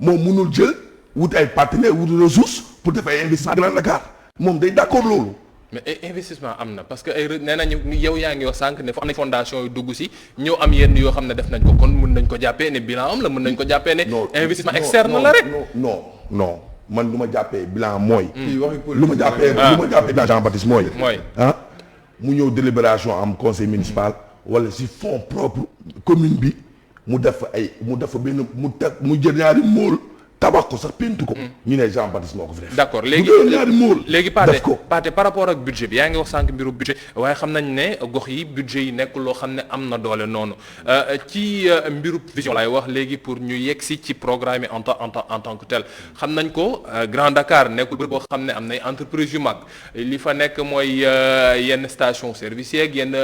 moom mënul jël wut ay partenaires wut ressources pour def ay investissement Grand Dakar moom day d'accord loolu mais investissement am na parce que ay nee nañu yow yaa ngi wax sànq ne am na fondation yu dugg si ñëw am yenn yoo xam ne def nañ ko kon mën nañ ko jàppee ne bilan am la mën nañ ko jàppee ne investissement externe la rek non man lu ma jàppee bilan mooy lu lu ma jàppee bilan Jean Baptiste mooy mooy mu ñëw délibération am conseil municipal wala si fonds propre commune bi mu def benn mu jël ñaari móol tabax ko sax pentu ko ñu ne Jean Baptiste moo ko fi def d'accord léegi Pathé par rapport ak budget bi yaa ngi wax sànq mbiru budget waaye xam nañ ne gox yi budget yi nekk loo xam ne am na doole noonu ci mbiru vision laay wax léegi pour ñu yegsi ci programme en tant que tel xam nañ ko Grand Dakar nekkul bërëb boo xam ne am nay entreprise yu mag li fa nekk mooy yenn station service yeeg yenn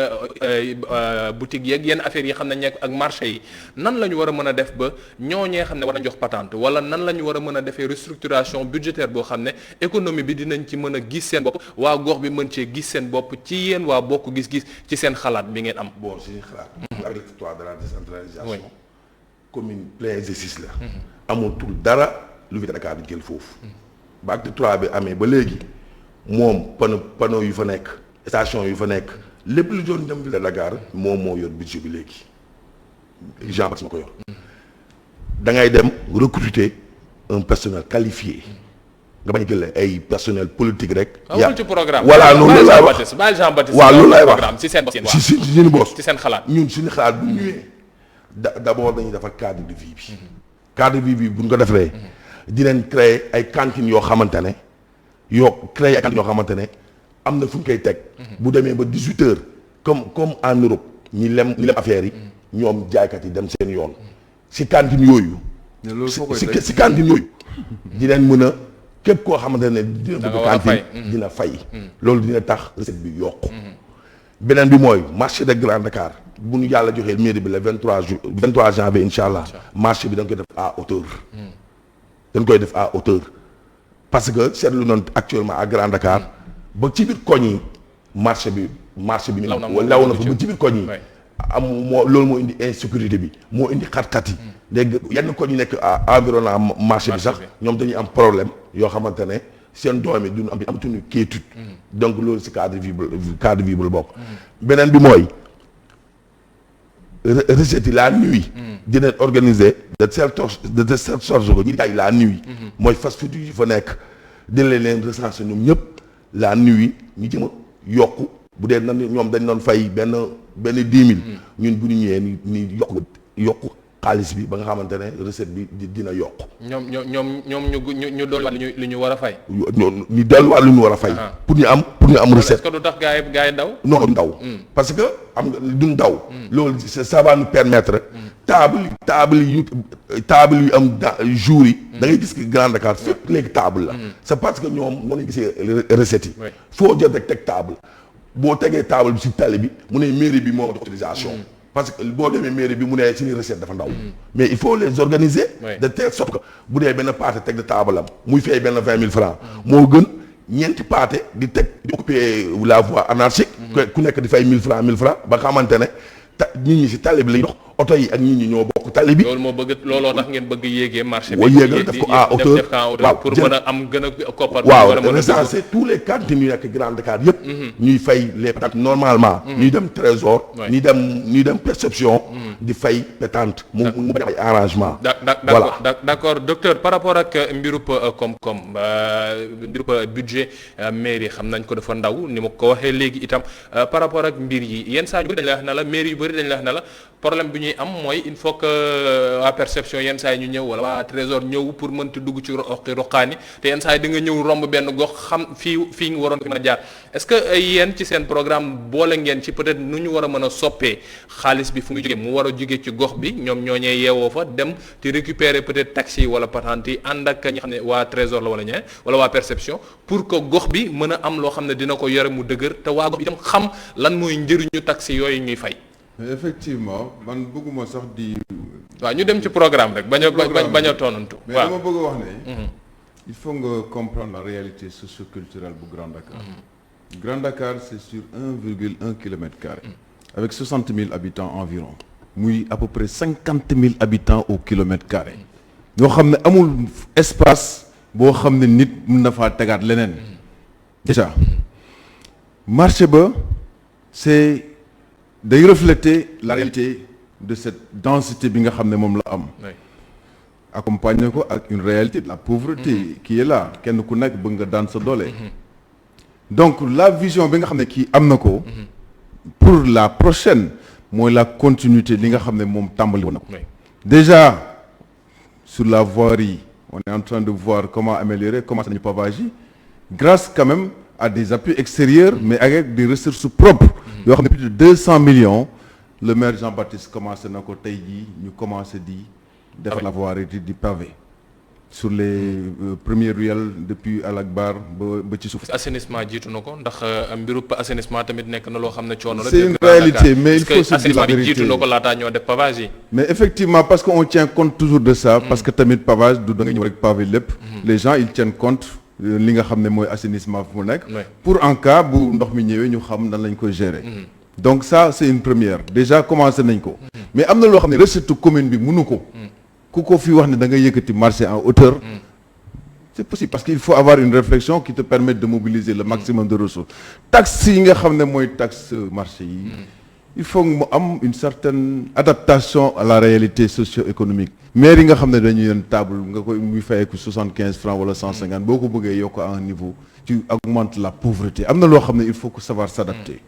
boutique yeeg yenn affaires yi xam nañ nekk ak marché yi nan la ñu war a mën a def ba ñooñee xam ne war nañ jox patente wala nan la ñu war a mën a defee restructuration budgétaire boo xam ne économie bi dinañ ci mën a gis seen bopp waa gox bi mën cee gis seen bopp ci yéen waa bokk gis-gis ci seen xalaat bi ngeen am. bon suñu xalaat. avec l'histoire de la décentralisation. commune plein exercice la. amatul dara lu fi Dakar di jël foofu. ba acte 3 bi amee ba léegi moom panneau yu fa nekk station yu fa nekk lépp lu doon dem ville de Dakar moom moo yor budget bi léegi Jean Baptiste ma ko yor. da ngay dem recruter un personnel qualifié nga bañ a jël ay personnel politique rek. yaa ci programme. voilà loolu laay wax bàyyi Jean Baptiste. waaw loolu laay wax programme si seen si suñu boss. ci seen xalaat ñun suñu xalaat bu ñëwee d'abord dañuy defar cadre de vie bi. cadre de vie bi bu ñu ko defee. dinañ créer ay cantines yoo xamante ne créer ay cantines yoo xamante ne am na fu ñu koy teg. bu demee ba 18h comme en Europe ñi lem affaire yi. ñoom jaaykat yi dem seen yoon. si cantine yooyu. si cantine yooyu. dinañ mën a képp koo xamante ne dina bëgg cantine dina fay. loolu dina tax recette bi yokku. beneen bi mooy marché de Grand Dakar bu ñu yàlla joxee mairie bi le 23 janvier incha allah marché bi dañ koy def à hauteur. dañ koy def à hauteur parce que seetlu noonu actuellement à Grand Dakar ba ci biir koñ yi marché bi ñu law na fa ba ci biir koñ yi loolu moo indi insécurité bi moo indi xat-xat yi léegi yenn koñ yi nekk environnement marché bi sax ñoom dañuy am problème yoo xamante ne seen doom yi duñu amatuñu quiétude donc loolu si cadre vie bu la bokk beneen bi mooy recette yi la nuit dina organiser de telle sorte que ñi jaay la nuit mooy fast food yi fa nekk dina leen recenser ñoom ñëpp la nuit ñu jëm a yokku bu dee nan ñoom dañ doon fay benn 10 000 ñun bu ñu ñëwee ni yokku xaalis bi ba nga xamante ne recette bi dina yokk. ñoom ñu dolliwaat li ñu war a fay. ñu dolliwaat li ñu war a fay. pour ñu am recette. est-ce que du tax gars yi daw. non du daw. parce que am nga duñ daw. loolu ça va nous permettre. table yu am jour yi. da ngay gis que Grand Dakar fépp léegi table la. c'est parce que ñoom moo lay gisee recettes yi. foo jot rek teg table boo tegee table bi si tali bi mu ne mairie bi moo autorisation. parce que boo demee mairie bi mu ne suñuy recette dafa ndaw mais il faut les organiser de telle sorte que bu dee benn pâté teg de table am muy fay benn 20 000 francs moo gën ñeenti pâté di occuper la voie anarchique ku nekk di fay 1000 francs ba xamante ne nit ñi si tali bi lañ dox oto yi ak nit ñi ñoo bokk tali bi. looloo tax ngeen bëgg yéegee marché bi. yéegal def ko à hauteur waaw pour mën a am gën a koppar. waaw recenser tous les cantines yu nekk Grand Dakar yëpp. ñuy fay les pétantes normalement. ñuy dem trésor. ñuy dem perception. di fay pétante mu bañ ay arrangement. voilà d'accord docteur par rapport ak mbirub koom-koom mbirub budget mairie xam nañ ko dafa ndaw ni ma ko waxee léegi itam par rapport ak mbir yi yenn saa yu bëri dañ la wax na la mairie yu bëri dañ la wax na la problème bi ñuy am mooy il faut que waa perception yenn saa yi ñu ñëw wala waa trésor ñëw pour mënti dugg ci roqaani te yenn saa yi di nga ñëw romb benn gox xam fii nga waroon mën a jaar est-ce que yéen ci seen programme boole ngeen ci peut-être nu ñu war a mën a soppee xaalis bi fu mu jógee mu war a jógee ci gox bi ñoom ñooñee yeewoo fa dem te récupérer peut-être taxi wala patente yi ànd ak ñi xam ne waa trésor la wala ñeneen wala waa perception pour que gox bi mën a am loo xam ne dina ko yore mu dëgër te waa gox bi itam xam lan mooy njëriñu taxi yooyu ñuy fay. effectivement man bëgguma sax di. waaw ñu dem ci programme rek bañ a tonantu. mais dama bëgg a wax ne. il faut nga comprendre la réalité socioculturelle bu Grand Dakar. Grand Dakar c'est sur 1,1 kilomètre carré. avec 60 000 habitants environ. muy à peu près 50 000 habitants au kilomètre carré. yoo xam ne amul espace boo xam ne nit mën na faa tegaat leneen. déjà marché ba c'est day refléter la réalité de cette densité bi nga xam ne moom la am. accompagné ko ak une réalité de la pauvreté qui est là kenn ku nekk bëgg nga daan sa doole. donc la vision bi nga xam ne kii am na ko. pour la prochaine mooy la continuité li nga xam ne moom tàmbali woon na ko. déjà sur la voirie on est en train de voir comment améliorer commencé nañu pavage yi grâce quand même à des appuis extérieurs mais avec des ressources propres. yoo xam ne plus de 200 millions le maire Jean-Baptiste commencé na ko tey jii ñu commencé di defar la voirie di pavé sur les premières ruelles depuis Al-Akbar ba ci suuf. assainissement jiitu na ko ndax mbiru assainissement tamit nekk na loo xam ne coono la. c'est une réalité mais il faut se dire la vérité jiitu na ko laataa ñoo def pavage yi. mais effectivement parce que on tient compte toujours de ça. parce que tamit pavage du da nga ñëw rek pavé lépp. les gens ils tiennent compte li nga xam ne mooy assainissement fu mu nekk. pour en cas bu ndox mi ñëwee ñu xam nan lañ koy gérer. donc ça c'est une première déjà commencé nañ ko. mais am na loo xam ne recette commune bi mënu ko. ku ko fi wax ne da nga yëkkati marché en hauteur. c'est possible parce qu'il faut avoir une réflexion qui te permette de mobiliser le maximum de ressources. taxes yi nga xam ne mooy taxe marché yi. il faut mu am une certaine adaptation à la réalité socio-économique. maire yi nga xam ne dañuy yen table nga koy muy fayeeku 75 francs wala 150 boo ko bëggee yokk à un niveau tu augmentes la pauvreté am na loo xam ne il faut que savoir s'adapter.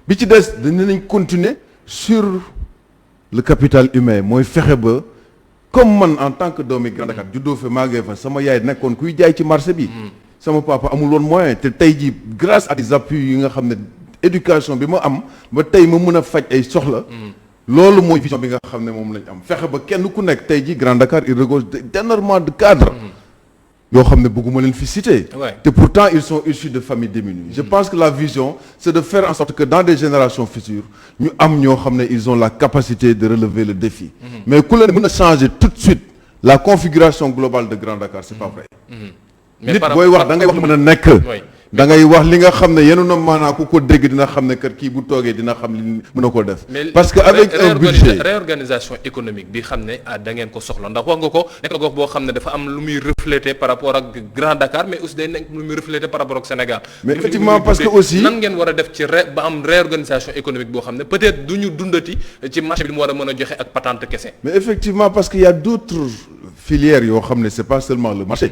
bi ci des dinañ continuer sur le capital humain mooy fexe ba comme man en tant que doomi Grand Dakar juddoo fa màggee fa sama yaay nekkoon kuy jaay ci marché bi. sama papa amul woon moyen te tey jii grâce à des appuis yi nga xam ne éducation bi ma am ba tey ma mën a faj ay soxla. loolu mooy vision bi nga xam ne moom lañ am fexe ba kenn ku nekk tey jii Grand Dakar il regorge d'énormément de cadres. yoo xam ne bëgguma leen fi citer. Ouais. te pourtant ils sont issus de familles démunies. Je pense que la vision c'est de faire en sorte que dans des générations futures ñu am ñoo xam ne ils ont la capacité de relever le défi. mais ku leen mën a changer tout de suite la configuration globale de Grand Dakar c'est pas vrai. mais nit par booy wax da ngay wax mën a nekk. Oui. da ngay wax li nga xam ne yenu na maanaa ku ko dégg dina xam ne kat kii bu toogee dina xam li mën a ko def. parce que avec un budget réorganisation économique bi xam ne da ngeen ko soxla ndax wax nga ko nekk na gox boo xam ne dafa am lu muy refléter par rapport ak Grand Dakar mais aussi day nekk lu muy refléter par rapport ak Sénégal. mais effectivement parce que aussi nan ngeen war a def ci ba am réorganisation économique boo xam ne peut-être du ñu dundati ci marché bi mu war a mën a joxe ak patente kese. mais effectivement parce que y a d'autres filières yoo xam ne c'est pas seulement le marché.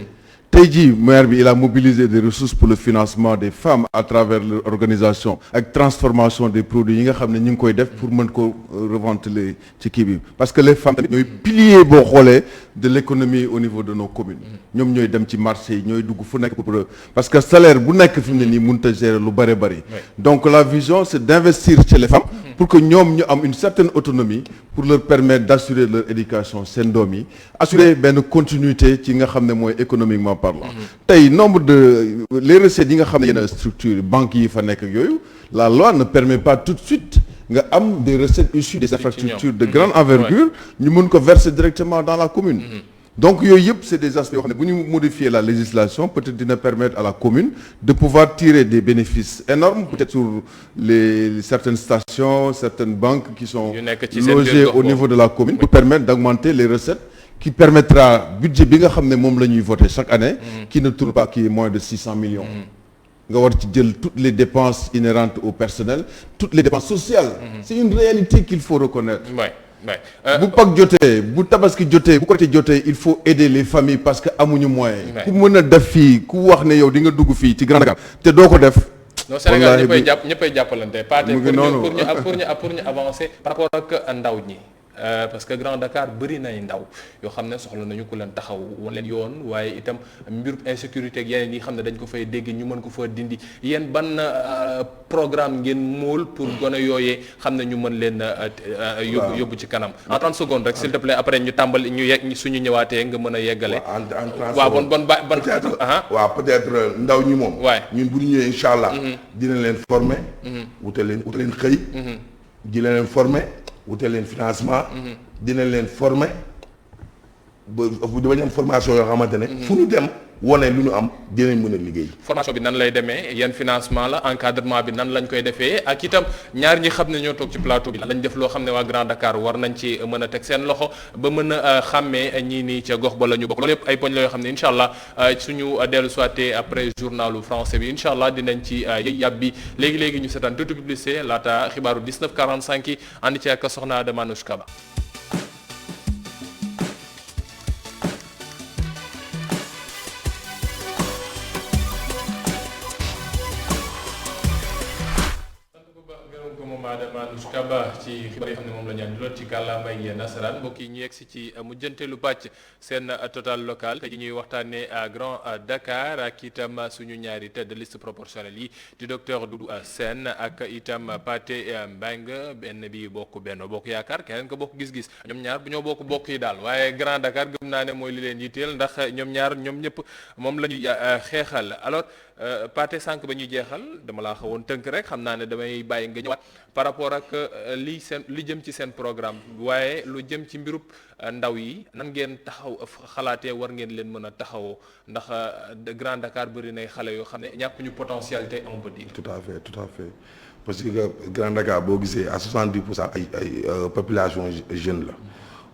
tey jii maire bi il a mobilisé des ressources pour le financement des femmes à travers leur organisation ak transformation des produits yi nga xam ne ñu ngi koy def pour mën ko reventer ci kii bi parce que les femmes tamit ñooy pilier boo xoolee de l'économie au niveau de nos communes ñoom ñooy dem ci marché yi ñooy dugg fu nekk pour parce que salaire bu nekk fi mu ne nii mënut a gérer lu bëri bëri donc la vision c'est d'investir chez les femmes pour que ñoom ñu am une certaine autonomie pour leur permettre d'assurer leur éducation seen doom yi assurer benn continuité ci nga xam ne mooy économiquement parlant tey nombre de les recettes yi nga xam ne yenn structures banques yi fa nekk ak yooyu la loi ne permet pas tout de suite nga am des recettes issues des infrastructures de grande envergure ñu mën ko verser directement dans la commune donc yooyu yëpp c'est des aspects yoo xam ne bu ñu modifier la législation peut-être dina permettre à la commune de pouvoir tirer des bénéfices énormes peut-être sur les certaines stations certaines banques qui sont logées au niveau de la commune pour permettre d'augmenter les recettes qui permettra budget bi nga xam ne moom la ñuy voter chaque année qui ne tourne pas qui est moins de 600 millions nga war ci jël toutes les dépenses inhérentes au personnel toutes les dépenses sociales c'est une réalité qu'il faut reconnaître bu Pâques jotee bu Tabaski jotee bu Korité jotee il faut aider les familles parce que amuñu moyen ku mën a def fii ku wax ne yow di nga dugg fii ci Grand Dakar te doo ko def non Sénégal ñëppay jàppalante paate pour ñu avancer par rapport ak ndaw ñi parce que Grand Dakar bëri nay ndaw yoo xam ne soxla nañu ku leen taxaw wan leen yoon waaye itam mbirub insécurité ak yeneen yi xam ne dañ ko fay dégg ñu mën ko fa dindi yéen ban programme ngeen móol pour gone yooyee xam ne ñu mën leen yóbbu ci kanam en 30 secondes rek s'il te plaît après ñu tàmbali ñu yegg suñu ñëwaatee nga mën a yeggale waaw ban waaw peut-être ndaw ñi moom ñun bu ñu ñëwee incha allah dina leen former wutal leen xëy dina leen former wutal leen financement dina leen former ba bañ am formation yoo xamante ne fu ñu dem wone lu ñu am dinañ mën a liggéey. formation bi nan lay demee yan financement la encadrement bi nan lañ koy defee ak itam ñaar ñi xam ne ñoo toog ci plateau bi lañ def loo xam ne waa Grand Dakar war nañ ci mën a teg seen loxo ba mën a xàmmee ñii nii ca gox ba la ñu bokk loolu yëpp ay poñ la yoo xam ne incha allah suñu dellu soité après journalu français bi incha allah dinañ ci yàbbi léegi ñu seetaan tuuti publicité laata xibaaru 19:45 yi ànd ci ak soxna Adama Manouche Kaba. Manouche Kaba ci xibaar yi xam ne moom la ñu andi lool ci kàllaamay nasaraan mbokk yi ñu yegg si ci mujjanteelu pàcc seen total local te ñuy waxtaanee Grand Dakar ak itam suñu ñaari tête de liste proportionnelle yi di docteur Doudou Sène ak itam Pathé Mbeng benn bi bokk Benno Bokk Yaakaar keneen ko bokk gis-gis ñoom ñaar bu ñoo bokk yi daal waaye Grand Dakar gëm naa ne mooy li leen yitteel ndax ñoom ñëpp moom la ñuy xeexal alors Pathé sànq ba ñuy jeexal dama laa xawoon tënk rek xam naa ne damay bàyyi nga ñëwaat par rapport ak li jëm ci seen programme waaye lu jëm ci mbirub ndaw yi nan ngeen taxaw xalaatee war ngeen leen mën a taxawoo ndax Grand Dakar bëri nay xale yoo xam ne ñàkkuñu potentialité on peut dire. tout à fait parce que Grand Dakar boo gisee à 70% ay population jeune la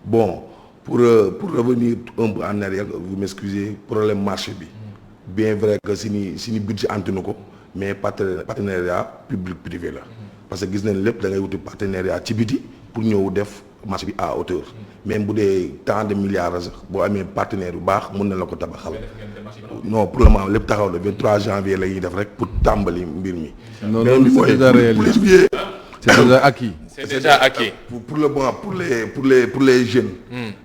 bon pour revenir un peu en arrière vous m'excusez problème marché bi. bien vrai que suñu budget antinu ko mais partenariat public privé la parce que gis nañ lépp da ngay wuti partenariat ci biti pour ñëw def marché bi à hauteur même bu dee tant de milliards sax boo amee partenaire bu baax mën na la ko tabaxal non pour le moment lépp taxaw la 23 janvier la ñuy def rek pour tàmbali mbir mi. non loolu c'est déjà réalisé c'est déjà acquis. C'est déjà acquis. Pour le moment pour les jeunes.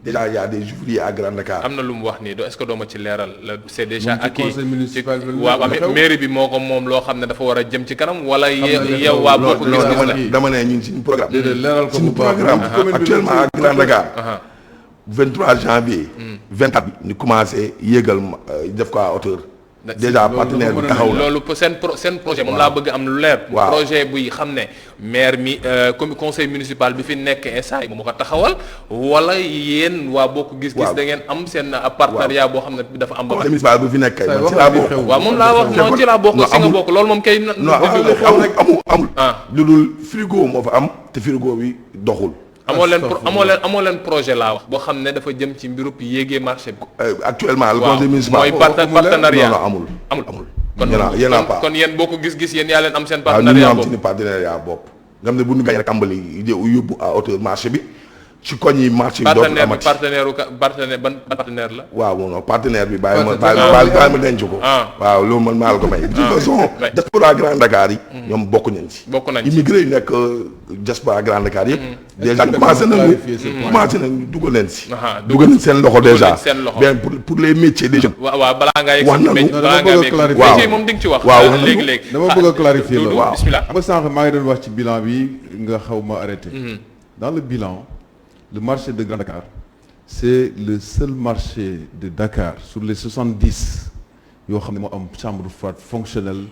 Déjà il y a des ouvriers à Grand Dakar. am na lu mu wax nii est-ce que doo ma ci leeral c'est déjà acquis. conseil municipal waaw mairie bi moo ko moom loo xam ne dafa war a jëm ci kanam wala yow waa bokk gis-gis la dama ne ñun suñu programme. leeral ko suñu programme actuellement à Grand Dakar. 23 janvier. 24 bi ñu commencé yéegal def ko à hauteur. déjà partenaire bi taxaw na loolu seen projet moom laa bëgg am lu leer. projet buy xam ne maire mi comme conseil municipal bi fi nekk instant yi moom ko taxawal wala yéen waa bokk gis-gis da ngeen am seen partenariat boo xam ne dafa am. conseil municipal bi fi nekk kay ci laa bokk. waaw moom laa wax noonu ci laa bokk si nga bokk loolu moom kay. amul lu dul frigo moo fa am te frigo bi doxul. amoo leen projet laa wax boo xam ne dafa jëm ci mbirub yéegee marché bi. actuellement le conseil municipal mooy partenariat amul. kon yéen boo ko gis-gis yéen yaa leen am seen partenariat bopp. waaw ñu am suñu partenariat bopp. nga xam ne bu ñu gañee rek tàmbali yóbbu à hauteur marché bi ci koñ yi marché bi dootul amati partenaire ban partenaire la. waaw non partenaire bi bàyyi ma denc ko. waaw loolu man maa la ko may. de toute façon diaspora Grand Dakar yi. ñoom bokk nañ ci. immigré yu nekk diaspora Grand Dakar yëpp. déjà commencé nañu dugal leen si. dugal nañ seen loxo déjà. bien pour les métiers des jeunes. waaw balaa ngaa yegg wax nañu dama bëgg a clarifier métier moom di nga ci wax. waaw léegi dama bëgg a clarifier loolu. waaw bismillah. xam nga sànq maa ngi doon wax ci bilan bi nga xaw ma arrêté. dans le bilan. Le marché de Grand Dakar, c'est le seul marché de Dakar sur les 70 yoo xam ne moo am chambre froide fonctionnelle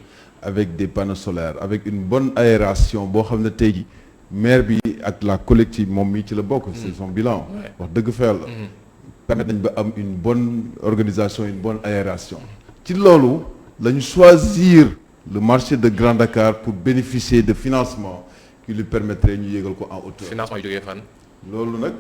avec des panneaux solaires avec une bonne aération boo xam ne tey jii maire bi ak la collective moom mii ci la bokk. c'est son bilan. wax dëgg fa yàlla. permettre nañ ba am une bonne organisation une bonne aération. ci loolu la ñu choisir le marché de Grand Dakar pour bénéficier de financement qui lui permettrait ñu yéegal ko en hauteur. financement yu jógee fan. loolu nag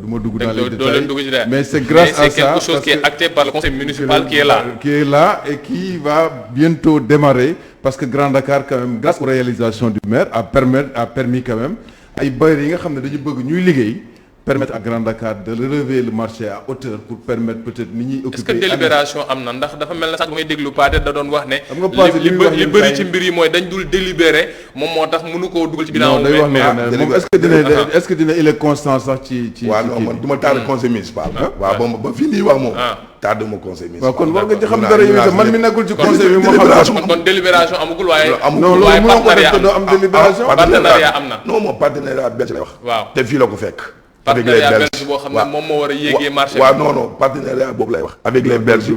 du ma dugg dans les détails mais c'est grâce à ça c'est quelque chose qui est acté par le conseil municipal qui est là et qui va bientôt démarrer parce que Grand Dakar quand même grâce aux réalisations du maire a permis quand même ay bailleurs yi nga xam ne dañu bëgg ñuy liggéey permettre à Grand Dakar de relever le marché à hauteur pour permettre peut-être ni ñuy occuper. est-ce que délibération am na ndax dafa mel ne sax bu may déglu Pathé da doon wax ne. xam nga Pathé li bëri ci mbir yi mooy dañ dul délibéré moom moo tax mënu koo dugal ci bilan. non day wax ne moom est-ce que dina il est constant sax ci. waaw non man du ma tardé conseil municipal. waaw ba fii nii wax moom. tardé ma conseil municipal. waaw kon war nga ci xam dara yow itam man mi nekkul ci conseil bi moo xam. kon délibération amagul waaye. non loolu mënoo ko def te doo am délibération. partenariat am na. non moom partenariat benn lay wax. waaw te fii la ko fekk. avec les partenariat Belges belge boo xam ne moom moo war a yéegee marché bi. waaw non partenariat boobu lay wax. avec les Belges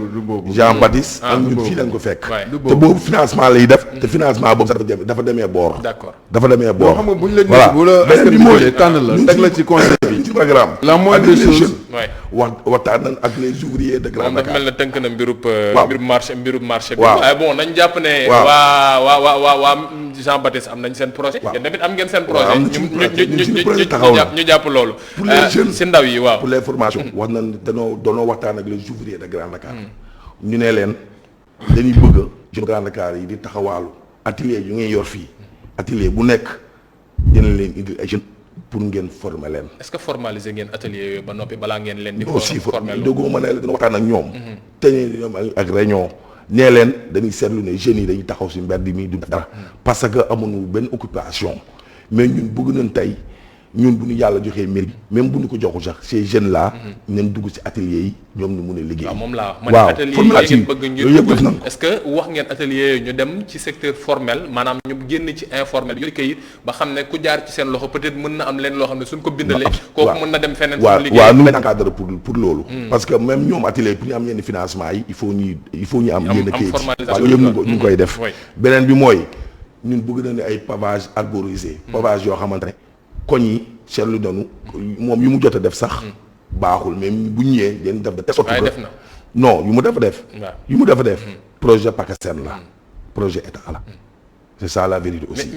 Jean Baptiste. ak ñun fii lañ ko fekk. te boobu financement lay def. te financement boobu sax dafa demee boor. d'accord dafa demee boor. xam nga bu ñu la nii bu la beneen bi mooy tànn la teg la ci conseil bi. ci programme. la moindre des choses. waxtaan nañ ak les ouvriers de Grand Dakar. moom dafa mel ne tënk na mbirub marché bi. waaw waaye bon nañ jàpp ne. waa Jean Baptiste am nañ seen projet. waaw yéen tamit am ngeen seen projet. ñu jàpp loolu. pour les jeunes si ndaw yi waaw. pour les formations. wax nañ danoo waxtaan ak les ouvriers de Grand Dakar. ñu ne leen dañuy bëgg jeune Grand Dakar yi di taxawaalu. atelier yu ngeen yor fii. atelier bu nekk dinañ leen indil ay jeunes pour ngeen former leen. est-ce que formaliser ngeen atelier yooyu ba noppi balaa ngeen leen di. aussi former dëggoo ma ne la dina waxtaan ak ñoom. te ñoom ak réunion. nee leen dañuy seetlu ne jeunes yi dañuy taxaw si mbedd mi du dara. parce que amuñu benn occupation. mais ñun bëgg nañ tey ñun bu ñu yàlla joxee mairie bi même bu ñu ko joxul sax ces jeunes là. nañ dugg si atelier yi ñoom ñu mun a liggéey. waaw moom laa wax. waaw atelier yi ngeen bëgg ñu yëpp def nañ ko. est-ce que wax ngeen atelier yooyu ñu dem ci secteur formel maanaam ñu génn ci informel yu kayit ba xam ne ku jaar ci seen loxo peut-être mën na am leen loo xam ne suñ ko bindalee. kooku mën na dem feneen. waaw waaw nu encadré pour loolu. parce que même ñoom atelier pour ñu am yenn financement yi il faut ñu am yenn kayit waaw loolu yëpp ñu ngi koy def. beneen bi mooy ñun bëgg nañu ay pavage arborisé. pavage yoo xamante ne koñ yi seetlu nañu moom yu mu jot a def sax baaxul mais bu ñëwee dañ def de telle sorte que non yu mu dafa def projet PACASEN la projet état la c'est ça la vérité aussi.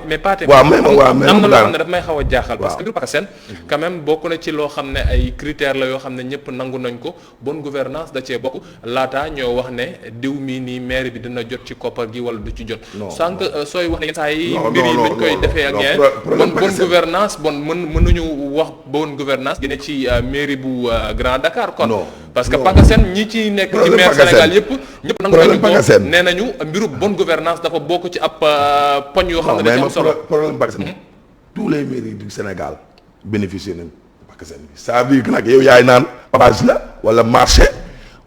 mais Pathé. waaw même am na loo xam ne daf may xaw a jaaxal. parce que PACASEN quand même bokk na ci loo xam ne ay critères la yoo xam ne ñëpp nangu nañ ko bonne gouvernance da cee bokk laata ñoo wax ne diw mii nii maire bi dina jot ci koppar gi wala du ci jot. sànq sooy wax ne yenn saa yi mbir yi dañ koy defee ak ñeneen bonne gouvernance mënuñu wax bonne gouvernance dina ci mairie bu Grand Dakar kon. parce que PACASEN ñi ci nekk ci maire Sénégal yëpp ñëpp nangu nañu ko nee nañu mbiru bonne gouvernance dafa bokk ci ab poñ yoo xam ne dañu am solo. problème PACASEN tous les mairies du Sénégal bénéficient nañ PACASEN bi ça veut dire que nag yow yaay naan pavage la wala marché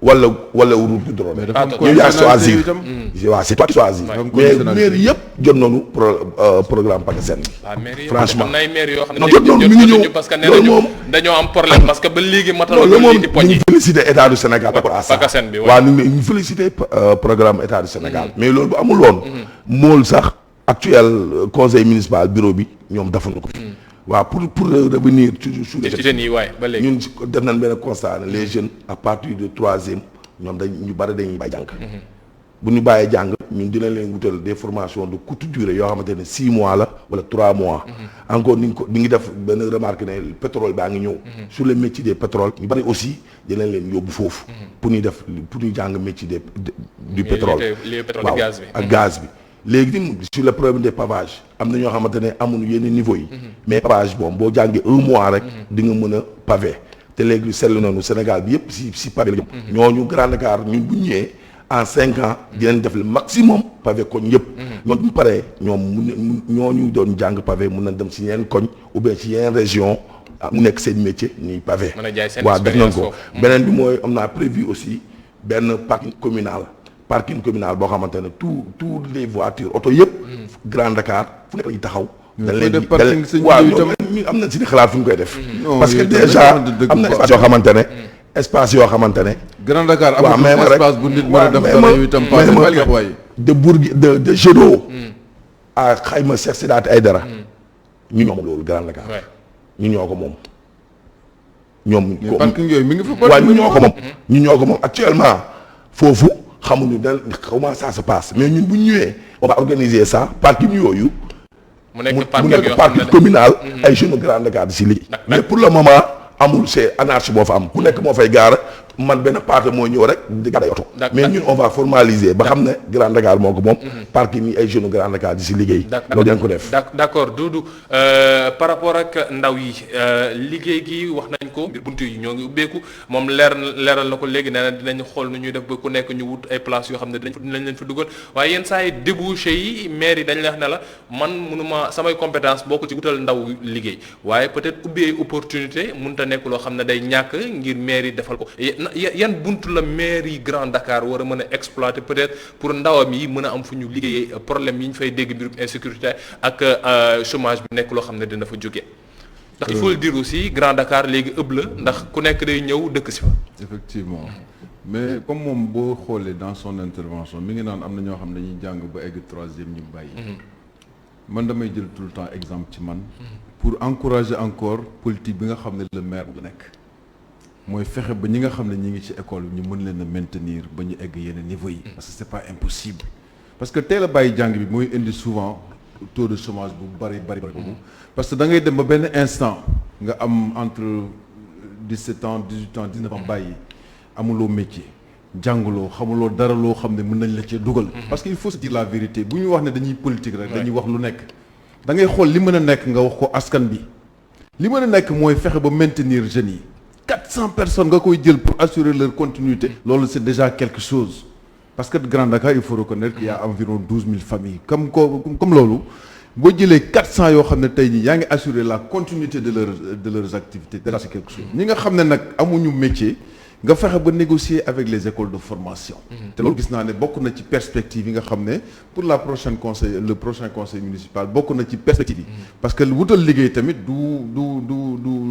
wala route goudronnée. yow yaa choisir waaw c'est toi qui choisis. mais maire yëpp jot nañu programme PACASEN bi. franchement am na ay maire yoo xam non jot nañu mi ngi ñëw parce que nee nañu dañoo am problème parce que ba léegi matal loolu moom ci poñ ñu yi. félicité état du Sénégal par rapport à ça. PACASEN bi waaw ñu félicité programme état du Sénégal. mais loolu bu amul woon. mool sax actuel conseil municipal bureau bi ñoom defuñu ko. waaw pour revenir sur les jeunes yi waaye ba léegi ñun def nañ benn constat ne les jeunes à partir de troisième ñoom ñu bari dañuy bàyyi jàng. bu ñu bàyyee jàng ñun dinañ leen wutal des formations de courte durée yoo xamante ne 6 mois la wala 3 mois. encore ni ngi def benn remarque ne pétrole baa ngi ñëw. sur le métier des pétrole ñu bari aussi dinañ leen yóbbu foofu. pour ñu jàng métier du pétrole. waaw ak gaz bi. léegi ni sur le problème des pavages am na ñoo xamante ne amuñu yenn niveau yi. mais pavage moom boo jàngee 1 mois rek. di nga mën a pavé. te léegi seetlu nañu Sénégal bi yëpp si pavé la jëm. ñooñu Grand Dakar ñun bu ñëwee en 5 ans dinañ def le maximum pavé koñ yëpp. ñoom bu ñu paree ñooñu doon jàng pavé mun nañ dem si yeneen koñ ou bien si yeneen région mu nekk seen métier ñuy pavé. waaw def nañ ko beneen bi mooy am naa prévu aussi benn parking communal boo xamante ne tous les voitures oto yëpp. Grand Dakar fu nekk lañuy taxaw. dañ leen di waaw am na si xalaat fu ñu koy def. parce que déjà am na espace yoo xamante ne. Grand Dakar am na espace bu nit mën a def dara yu itam de Bourgui de Gédo à xayma Cheikh Sidaat Aïdara ñu ñoom loolu Grand Dakar ñu ñoo ko moom. ñoom parking yooyu mi ngi fa. waaw ñu ñoo ko moom actuellement foofu. xamuñu comment ça se passe mais ñun bu ñu ñëwee on va organiser ça parking yooyu. mu nekk parking communal. ay jeunes Grand Dakar di si liggéey. mais pour le moment amul c'est anarchie moo fa am ku nekk moo fay gaara man benn parti moo ñëw rek di gàdday oto. mais ñun on va formaliser ba xam ne Grand Dakar moo ko moom. parking yi ay jeunes Grand Dakar di si liggéey. loolu dañ ko def. d'accord Doudou par rapport ak ndaw yi liggéey gi wax nañ ko buntu yi ñoo ngi ubbeeku moom leeral na ko léegi nee na dinañ xool nu ñuy def ba ku nekk ñu wut ay places yoo xam ne dinañ leen fa dugal waaye yenn saa yi débouché yi maire yi dañ la wax ne la man mënuma samay compétence boo ko ci wutal ndaw liggéey waaye peut-être ubbi ay opportunité mënut a nekk loo xam ne day ñàkk ngir maire yi defal ko yan buntu la maire yi Grand Dakar war a mën a exploiter peut-être pour ndawam yi mën a am fu ñu liggéeyee problème yi ñu fay dégg mbirum insécurité ak chômage bi nekk loo xam ne dina fa jóge ndax il faut le dire aussi Grand Dakar léegi ëpp la ndax ku nekk day ñëw dëkk si fa. effectivement mais comme moom boo xoolee dans son intervention mi ngi naan am na ñoo xam ne dañuy jàng ba egg 3e ñu bàyyi. man damay jël tout le temps exemple ci man. pour encourager encore politique bi nga xam ne le maire bu nekk. mooy fexe ba ñi nga xam ne ñi ngi ci école bi ñu mën leen a maintenir ba ñu egg yenn niveau yi. parce que c'est pas impossible. parce que teel a bàyyi jàng bi mooy indi souvent taux de chômage bu bari boobu. parce que da ngay dem ba benn instant nga am entre 17 ans 18 ans 19 ans bàyyi amuloo métier jànguloo xamuloo dara loo xam ne mën nañ la cee dugal. parce que il faut se dire la vérité bu ñu wax ne dañuy politique rek. dañuy wax lu nekk. da ngay xool li mën a nekk nga wax ko askan bi li mën a nekk mooy fexe ba maintenir jeunes yi 400 personnes nga koy jël pour assurer leur continuité. loolu c'est déjà quelque chose. parce que Grand Dakar il faut reconnaître qu'il y a environ 12 000 familles comme loolu boo jëlee 400 yoo xam ne tey jii yaa ngi assurer la continuité de leurs activités déjà c'est quelque chose. ñi nga xam ne nag amuñu métier nga fexe ba négocier avec les écoles de formation. te loolu gis naa ne bokk na ci perspective yi nga xam ne pour le prochain conseil municipal bokk na ci perspective yi. parce que wutal liggéey tamit du.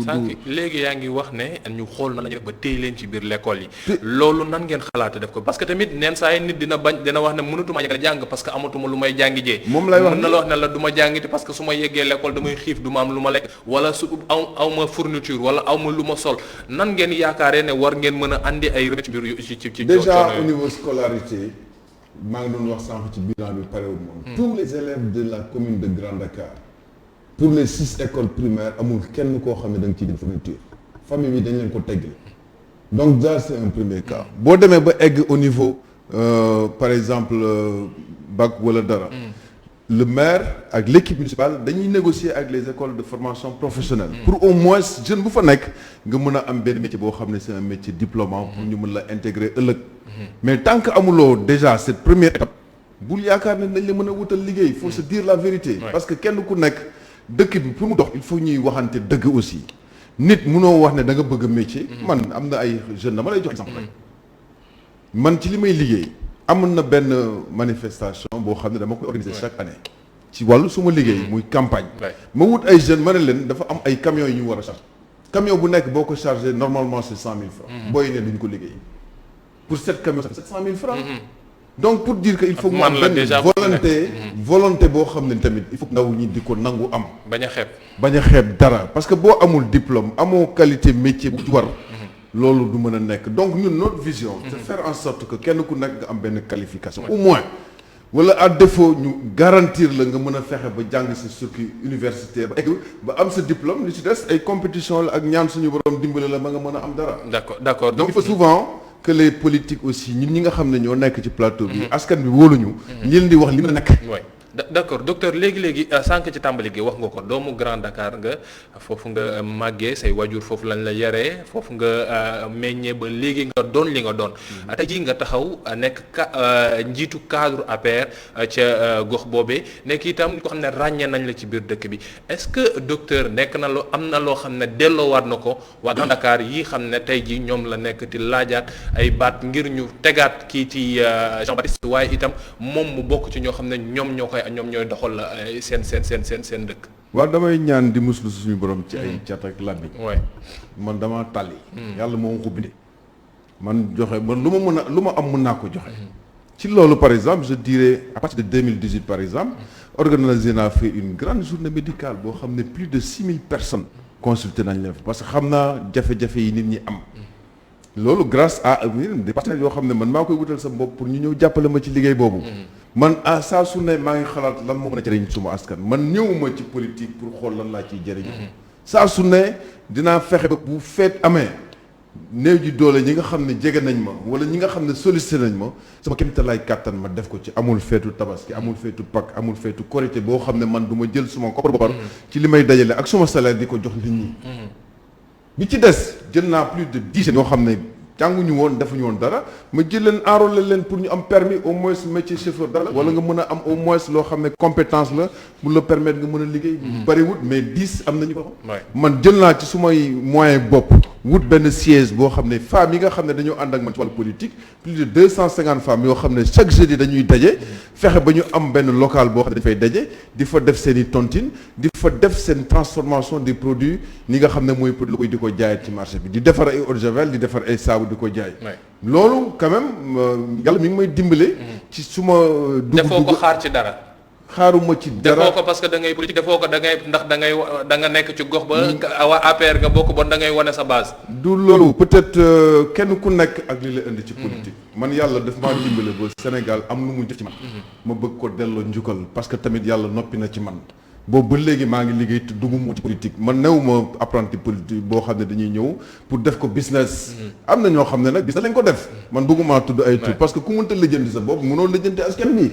sànq léegi yaa ngi wax ne ñu xool na la ñu def ba téye leen ci biir l'école yi. loolu nan ngeen xalaate def ko parce que tamit neen saa yi nit dina wax ne mënatuma jàng parce que amatuma lu may jàngi jee. moom lay wax mën na la wax ne la du ma jàngiti parce que su ma yeggee l'école damay xiif du ma am lu ma lekk wala su aw ma fourniture wala aw ma lu ma sol nan ngeen yaakaaree ne war ngeen mën a andi ay remèdes ci déjà au niveau scolarité maa ngi doon wax sànq ci bilan bi parewul moom. tous les élèves de la commune de Grand Dakar pour les 6 écoles primaires amul kenn koo xam ne da nga ciy dem fourniture famille bi dañ leen ko teggal donc ça c'est un premier cas. boo demee ba egg au niveau par exemple bac wala dara. le maire ak l'équipe municipale dañuy négocier avec les écoles de formation professionnelle. pour au moins jeune bu fa nekk nga mën a am benn métier boo xam ne c'est un métier diplômant pour ñu mën la intégrer ëllëg. mais tant que amuloo déjà cette première étape bul yaakaar ne dañ la mën a wutal liggéey. il faut se dire la vérité. parce que kenn ku nekk dëkk bi pour mu dox il faut ñuy waxante dëgg aussi nit mënoo wax ne da nga bëgg métier. man am na ay jeunes dama lay jox exemple rek. man ci li may liggéey amoon na benn manifestation boo xam ne dama koy organiser chaque année ci wàllu su ma liggéey muy campagne ma wut ay jeunes ma ne leen dafa am ay camions yu ñu war a charger camion bu nekk boo ko chargé normalement c'est 100 000 francs booy ne duñu ko liggéey pour 7 camions c'est 700 000 francs donc pour dire que il faut que mu am benn volonté boo xam ne tamit il faut que ndaw ñi di ko nangu am bañ a xeeb dara parce que boo amul diplôme amoo qualité métier bu war loolu du mën a nekk donc ñun notre vision c'est faire en sorte que kenn ku nekk nga am benn qualification au moins wala à défaut ñu garantir la nga mën a fexe ba jàng sa circuit universitaire ba am sa diplôme li ci des ay compétition la ak ñaan suñu borom dimbali la ba nga mën a am dara d'accord donc il faut souvent que les politiques aussi ñun ñi nga xam ne ñoo nekk ci plateau bi askan bi wóoluñu ñi leen di wax li mën a nekk d'accord docteur léegi sànq ci tàmbali gi wax nga ko doomu Grand Dakar nga foofu nga màggee say wajur foofu lañ la yaree foofu nga meññee ba léegi nga doon li nga doon tey jii nga taxaw nekk njiitu cadre APR ca gox boobee nekk itam ko xam ne ràññee nañ la ci biir dëkk bi est-ce que docteur nekk na loo am na loo xam ne delloowaat na ko waa Grand Dakar yi xam ne tey jii ñoom la nekk di laajaat ay baat ngir ñu tegaat kii ci Jean Baptiste waaye itam moom mu bokk ci ñoo xam ne ñoom ñooy doxal seen dëkk. waaw damay ñaan di muslu suñu borom ci ay cat ak làmmiñ. man dama tàlli. yàlla moo ko bindee. man lu ma am mën naa ko joxe. ci loolu par exemple je dirais à partir de 2018 par exemple organisé naa fait une grande journée médicale boo xam ne plus de 6000 personnes consulté nañ leen parce que xam naa jafe-jafe yi nit ñi am. loolu grâce à des partenaires yoo xam ne man maa koy wutal sa bopp pour ñu ñëw jàppale ma ci liggéey boobu. man saa su ne maa ngi xalaat lan moo mën a jëriñ suma askan man ñëwuma ci politique pour xool lan laa ciy jëriñ. saa su ne dinaa fexe ba bu feet amee néew ji doole ñi nga xam ne jege nañ ma wala ñi nga xam ne sollicité nañ ma sama kéemtalaay kàttan ma def ko ci amul feetu tabaski amul feetu Pâques amul feetu korité boo xam ne man du ma jël suma koppar ci li may dajale ak suma salaire di ko jox nit ñi. bi ci des jël naa plus de 10 ñoo xam ne jànguñu woon defuñu woon dara ma jël leen enrôler leen pour ñu am permis au moins métier chauffeur dara wala nga mën a am au moins loo xam ne compétence la pour la permettre nga mën a liggéey. bariwut mais 10 am nañu ko. man jël naa ci sumay moyen bopp wut benn siège boo xam ne femmes yi nga xam ne dañoo ànd ak man ci wàllu politique plus de 250 femmes yoo xam ne chaque jeudi dañuy daje fexe ba ñu am benn local boo xam ne dañ fay daje di fa def seen i tontine di fa def seen transformation des produits ni nga xam ne mooy produit koy di ko jaayat ci marché bi di defar ay eau de javel di defar ay saabu di ko jaay. loolu quand même yàlla mi ngi may dimbale. ci suma defoo ko xaar ci dara. xaaruma ci dara defoo ko parce que da ngay politique defoo ko da nga nekk ci gox ba waa APR nga bokk bon da ngay wane sa base. du loolu peut-être kenn ku nekk ak li la indi ci politique. man yàlla daf maa dimbale ba Sénégal am lu mu def ci man. ma bëgg ko delloo njukkal parce que tamit yàlla noppi na ci man. boobu ba léegi maa ngi liggéey te dugguma ci politique man newuma apprenti politique boo xam ne dañuy ñëw pour def ko business. am na ñoo xam ne nag business lañ ko def. man bëgguma tudd ay tur parce que ku mënta lijjanti sa bopp mënoo lijjanti askan bi.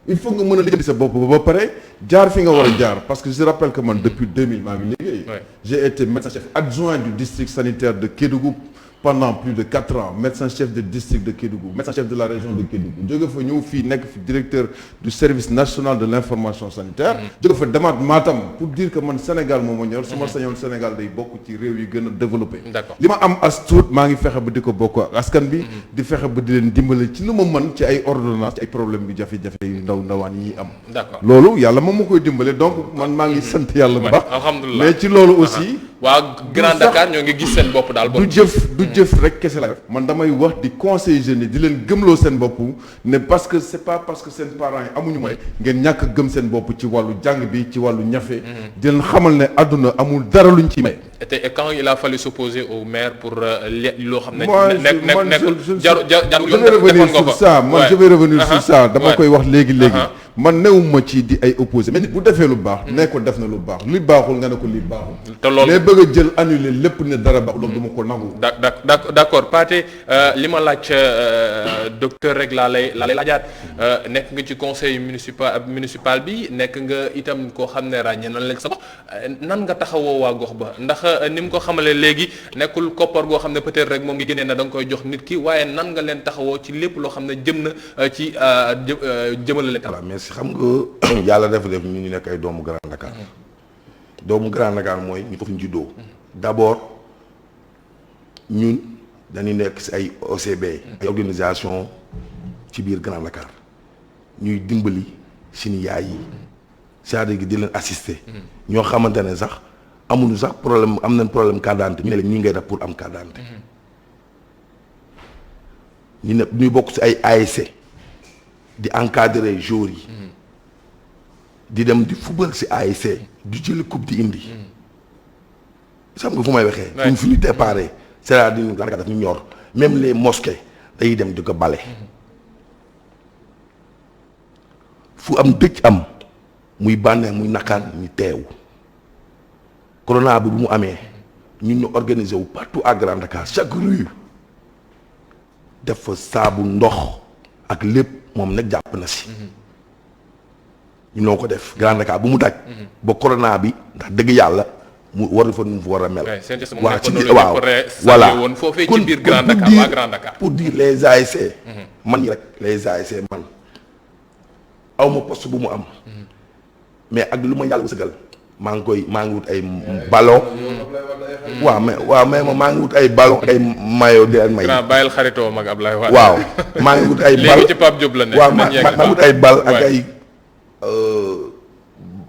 il faut nga mën a lijjanti sa bopp ba pare jaar fi nga war a jaar parce que je rappelle que man depuis 2000 maa ngi liggéey. j'ai été médecin chef adjoint du district sanitaire de Kédougou pendant plus de 4 ans médecin chef de district de Kédougou médecin chef de la région de Kédougou jóge fa ñëw fii nekk fi directeur du service national de l'information sanitaire jóge fa demaat Matam pour dire que man Sénégal moo ma ñor su ma sañoon Sénégal day bokk ci réew yi gën a développé li ma am as tuut maa ngi fexe ba di ko bokk ak askan bi di fexe ba di leen dimbale ci lu ma mën ci ay ordonnance ci ay problème yu jafe-jafe yu ndawaan yi am loolu yàlla moom ma koy dimbale donc man maa ngi sant yàlla bu baax alhamdulilah mais ci loolu aussi waa Grand Dakar ñoo ngi gis seen bopp daal du jëf rek kese la man damay wax di conseiller jeunes yi di leen gëmloo seen bopp ne parce que c'est pas parce que seen parents yi amuñu mooy ngeen ñàkk a gëm seen bopp ci wàllu jàng bi ci wàllu ñafe di leen xamal ne àdduna amul dara luñ ci may et quand il a fallu s'opposer au maire pour loo xam ne nekkul je vais revenir sur ça man je vais revenir sur ça dama koy wax léegi man newuma ci di ay opposé mais nit bu defee lu baax ne ko def na lu baax li baaxul nga ne ko li baaxul te loolu mais bëgg a jël annuler lépp ne dara baax loolu duma ko nangu d'accord Pathé li ma laaj docteur rek laa lay laajaat nekk nga ci conseil municipal bi nekk nga itam koo xam ne ràññee nan lañ sa bopp nan nga taxawoo waa gox ba ndax ni mu ko xamalee léegi nekkul koppar goo xam ne peut-être rek moom ngi génnee na da nga koy jox nit ki waaye nan nga leen taxawoo ci lépp loo xam ne jëm na ci jëmale leen voilà mais xam nga yàlla dafa def ñu nekk ay doomu Grand Dakar doomu Grand Dakar mooy ñu foofu ñu juddoo d'abord ñun dañuy nekk si ay OCB ay organisation ci biir Grand Dakar ñuy dimbali suñu yaay yi c'est-à-dire que di leen assister ñoo xamante ne sax amuñu sax problème am nañ problème carte d'identité ñu ne leen ñi ngay def pour am carte d'identité ñu ne ñuy bokk si ay ASC di encadrer joueurs yi di dem di football si ASC di jëli coupe di indi xam nga fu may waxee fi ñu déparé c'est-à-dire Grand Dakar daf ñu ñor même les mosquées dañuy dem di ko bale fu am dëj am muy bànneex muy naqar ñu teew corona bi bu mu amee ñun ñu organiser wu partout à Grand Dakar chaque rue def fa saabu ndox ak lépp moom nag jàpp na si ñu noo ko def Grand Dakar bu mu daj ba corona bi ndax dëgg yàlla mu war fa nu mu war a mel waaw ci waaw voilà ci biir Grand Dakar waa Grand Dakar pour dire les ASC man ñi rek les ASC man aw ma poste bu mu am mais ak lu ma yàlla wësëgal maa ngi wut ay ballon waaw mais maa ngi wut ay ballon ay maillot di leen may bàyyil xaritoo mag Ablaye Wade waaw maa ngi wut ay bal léegi ci Pape Diop la nekk waaw maa ngi wut ay bal ak ay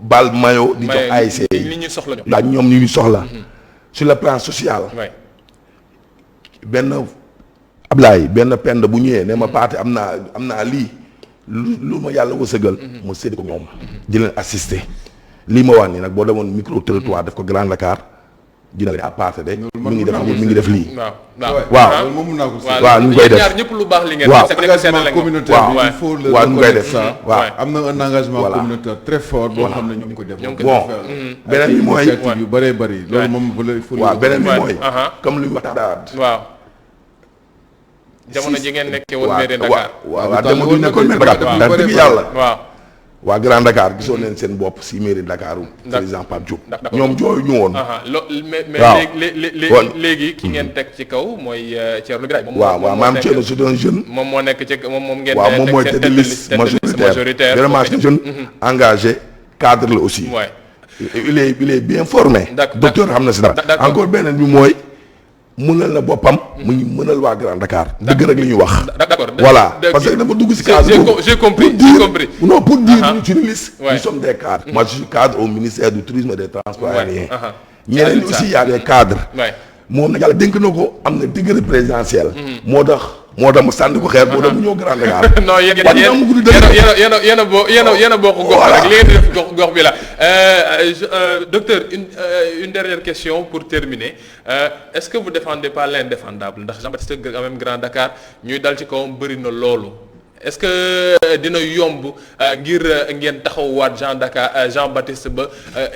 bal maillot di jox ASC li ñu soxla ndax ñoom ñu soxla sur le plan social benn Ablaye benn pend bu ñëwee ne ma paate am naa lii lu ma yàlla wësëgal ma sédd ko ñoom di leen assister lii ma wax nii nag boo demoon micro territoire def ko Grand Dakar dina leen apporter de mi ngi def lii waaw waaw ñu ngi koy def ñaar ñëpp lu baax li ngeen waaw engagement communautaire bi il faut le waaw ñu koy def waaw am na un engagement communautaire très fort boo xam ne ñu ngi ko def bon beneen bi mooy yu bëree bëri loolu moom waaw beneen bi mooy comme lu ñu wax daat waaw jamono ji ngeen nekkee woon mairie Dakar waaw jamono ji nekkoon mairie Dakar ndax dëgg yàlla waaw waa Grand Dakar gisoon leen seen bopp si mairie Dakar président Pape Diop ñoom jooyu ñu woon mais léegi ki ngeen teg ci kaw mooy Thierno Birahim waaw maam Thierno c'est un jeune moom moo nekk ci moom ngeen waaw moom mooy tête de liste majoritaire vraiment c'est un jeune engagé cadre la aussi il est bien formé docteur xam na si dara encore beneen bi mooy mënal na boppam mu ñu mënal waa Grand Dakar dëgg rek li ñuy wax d'accord voilà parce que dafa dugg si cadre j'ai compris non pour dire ñu ci liste nous sommes des cadres moi je suis cadre au ministère du tourisme et des transports aériens ñeneen aussi y a des cadres moom nag yàlla dénk na ko am na degré présidentiel moo tax mu sànni ko xeer moo tax mu ñëw Grand Dakar non yéen a bokk gox rek li ngeen di def gox bi la docteur une dernière question pour terminer est-ce que vous défendez pas l'indéfendable ndax Jean-Baptiste quand même Grand Dakar ñuy dal ci kawam bëri na loolu est-ce que dina yomb ngir ngeen taxawaat Jean-Baptiste ba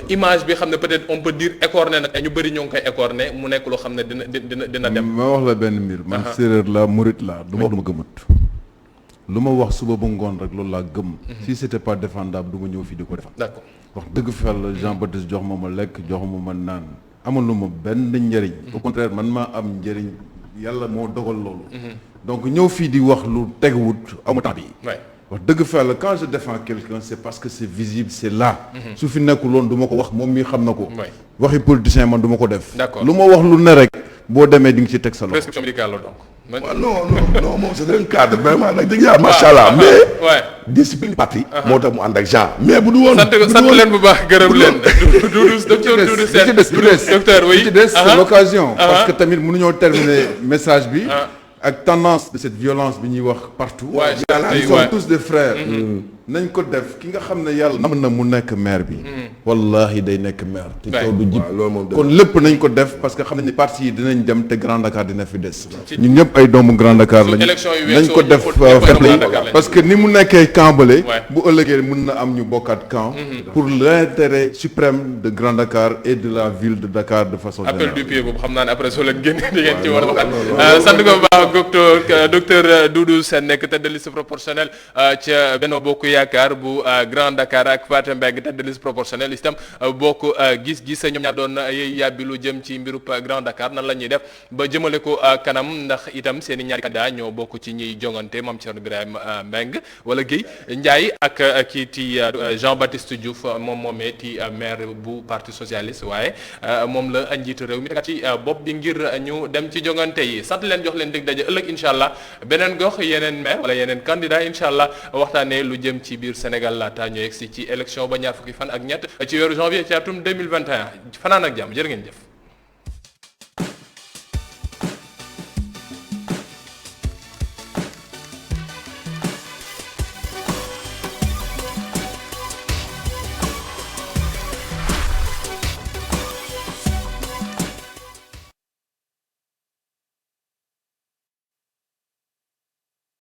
image bi xam ne peut-être on peut dire écorné nag ñu bëri ñoo ngi koy écorné mu nekk loo xam ne dina dem. ma wax la benn mbir. man séeréer la murit la du ma gëmut. lu ma wax suba ba ngoon rek loolu laa gëm. si c'était pas défendable du ma ñëw fii di ko defal. d'accord wax dëgg fa la Jean-Baptiste jox ma lekk jox ma naan amalu ma benn njëriñ. au contraire man maa am njëriñ yàlla moo dogal loolu. donc ñëw fii di wax lu teguwut amu temps bi wax dëgg fa la quand je défends quelqu'un c'est parce que c'est visible c'est là su fi nekkul loon du ma ko wax moom mii xam na ko waxi politicien man du ma ko def lu ma wax lu ne rek boo demee di nga ci teg sa loxo prescription médicale la donc non moom c'est un cadre vraiment nag dëgg yàlla macha allah mais discipline parti moo tax mu ànd ak Jean mais bu du woon sant leen bu baax gërëm leen Doudou Sène docteur oui ci des c'est l'occasion parce que tamit mënuñoo terminer message bi ak tendance de cette violence bi ñuy wax partout ils sont tous des frères nañ ko def ki nga xam ne yàlla am na mu nekk maire bi wallahi day nekk maire te coow du jib kon lépp nañ ko def parce que xam nañ ne parti yi dinañ dem te Grand Dakar dina fi des ñun ñëpp ay doomu Grand Dakar lañ nañ ko def fair-play parce que ni mu nekkee camp bale bu ëllëgee mën na am ñu bokkaat camp pour l'intérêt suprême de Grand Dakar et de la ville de Dakar de façon générale appel du pied boobu xam naa ne après soo leen génne di ngeen ci war a waxal sant ko baax docteur Doudou Sène nekk tête de liste proportionnelle ca Benno Bokk Yaakaar bu Grand Dakar ak Fatou Mbengue tête de liste proportionnelle itam bokk gis-gis ñoom ñaar doon yàbbi lu jëm ci mbirub Grand Dakar nan la ñuy def ba jëmale ko kanam ndax itam seen i ñaari candidat ñoo bokk ci ñiy jongante Mame Thierno Birahim Mbengue wala Guèye Ndiaye ak kii ti Jean-Baptiste Diouf moomee ti maire bu parti socialiste waaye moom la njiitu réew mi tegaat ci bopp bi ngir ñu dem ci jongante yi sant leen jox leen dig daje ëllëg incha allah beneen gox yeneen maire wala yeneen candidat incha allah waxtaanee lu jëm ci biir Sénégal laata ñu yegsi ci élection ba ñaar fukki fan ak ñett ci weeru janvier ci atum 2021 fanaan ak jàmm jërë ngeen jëf.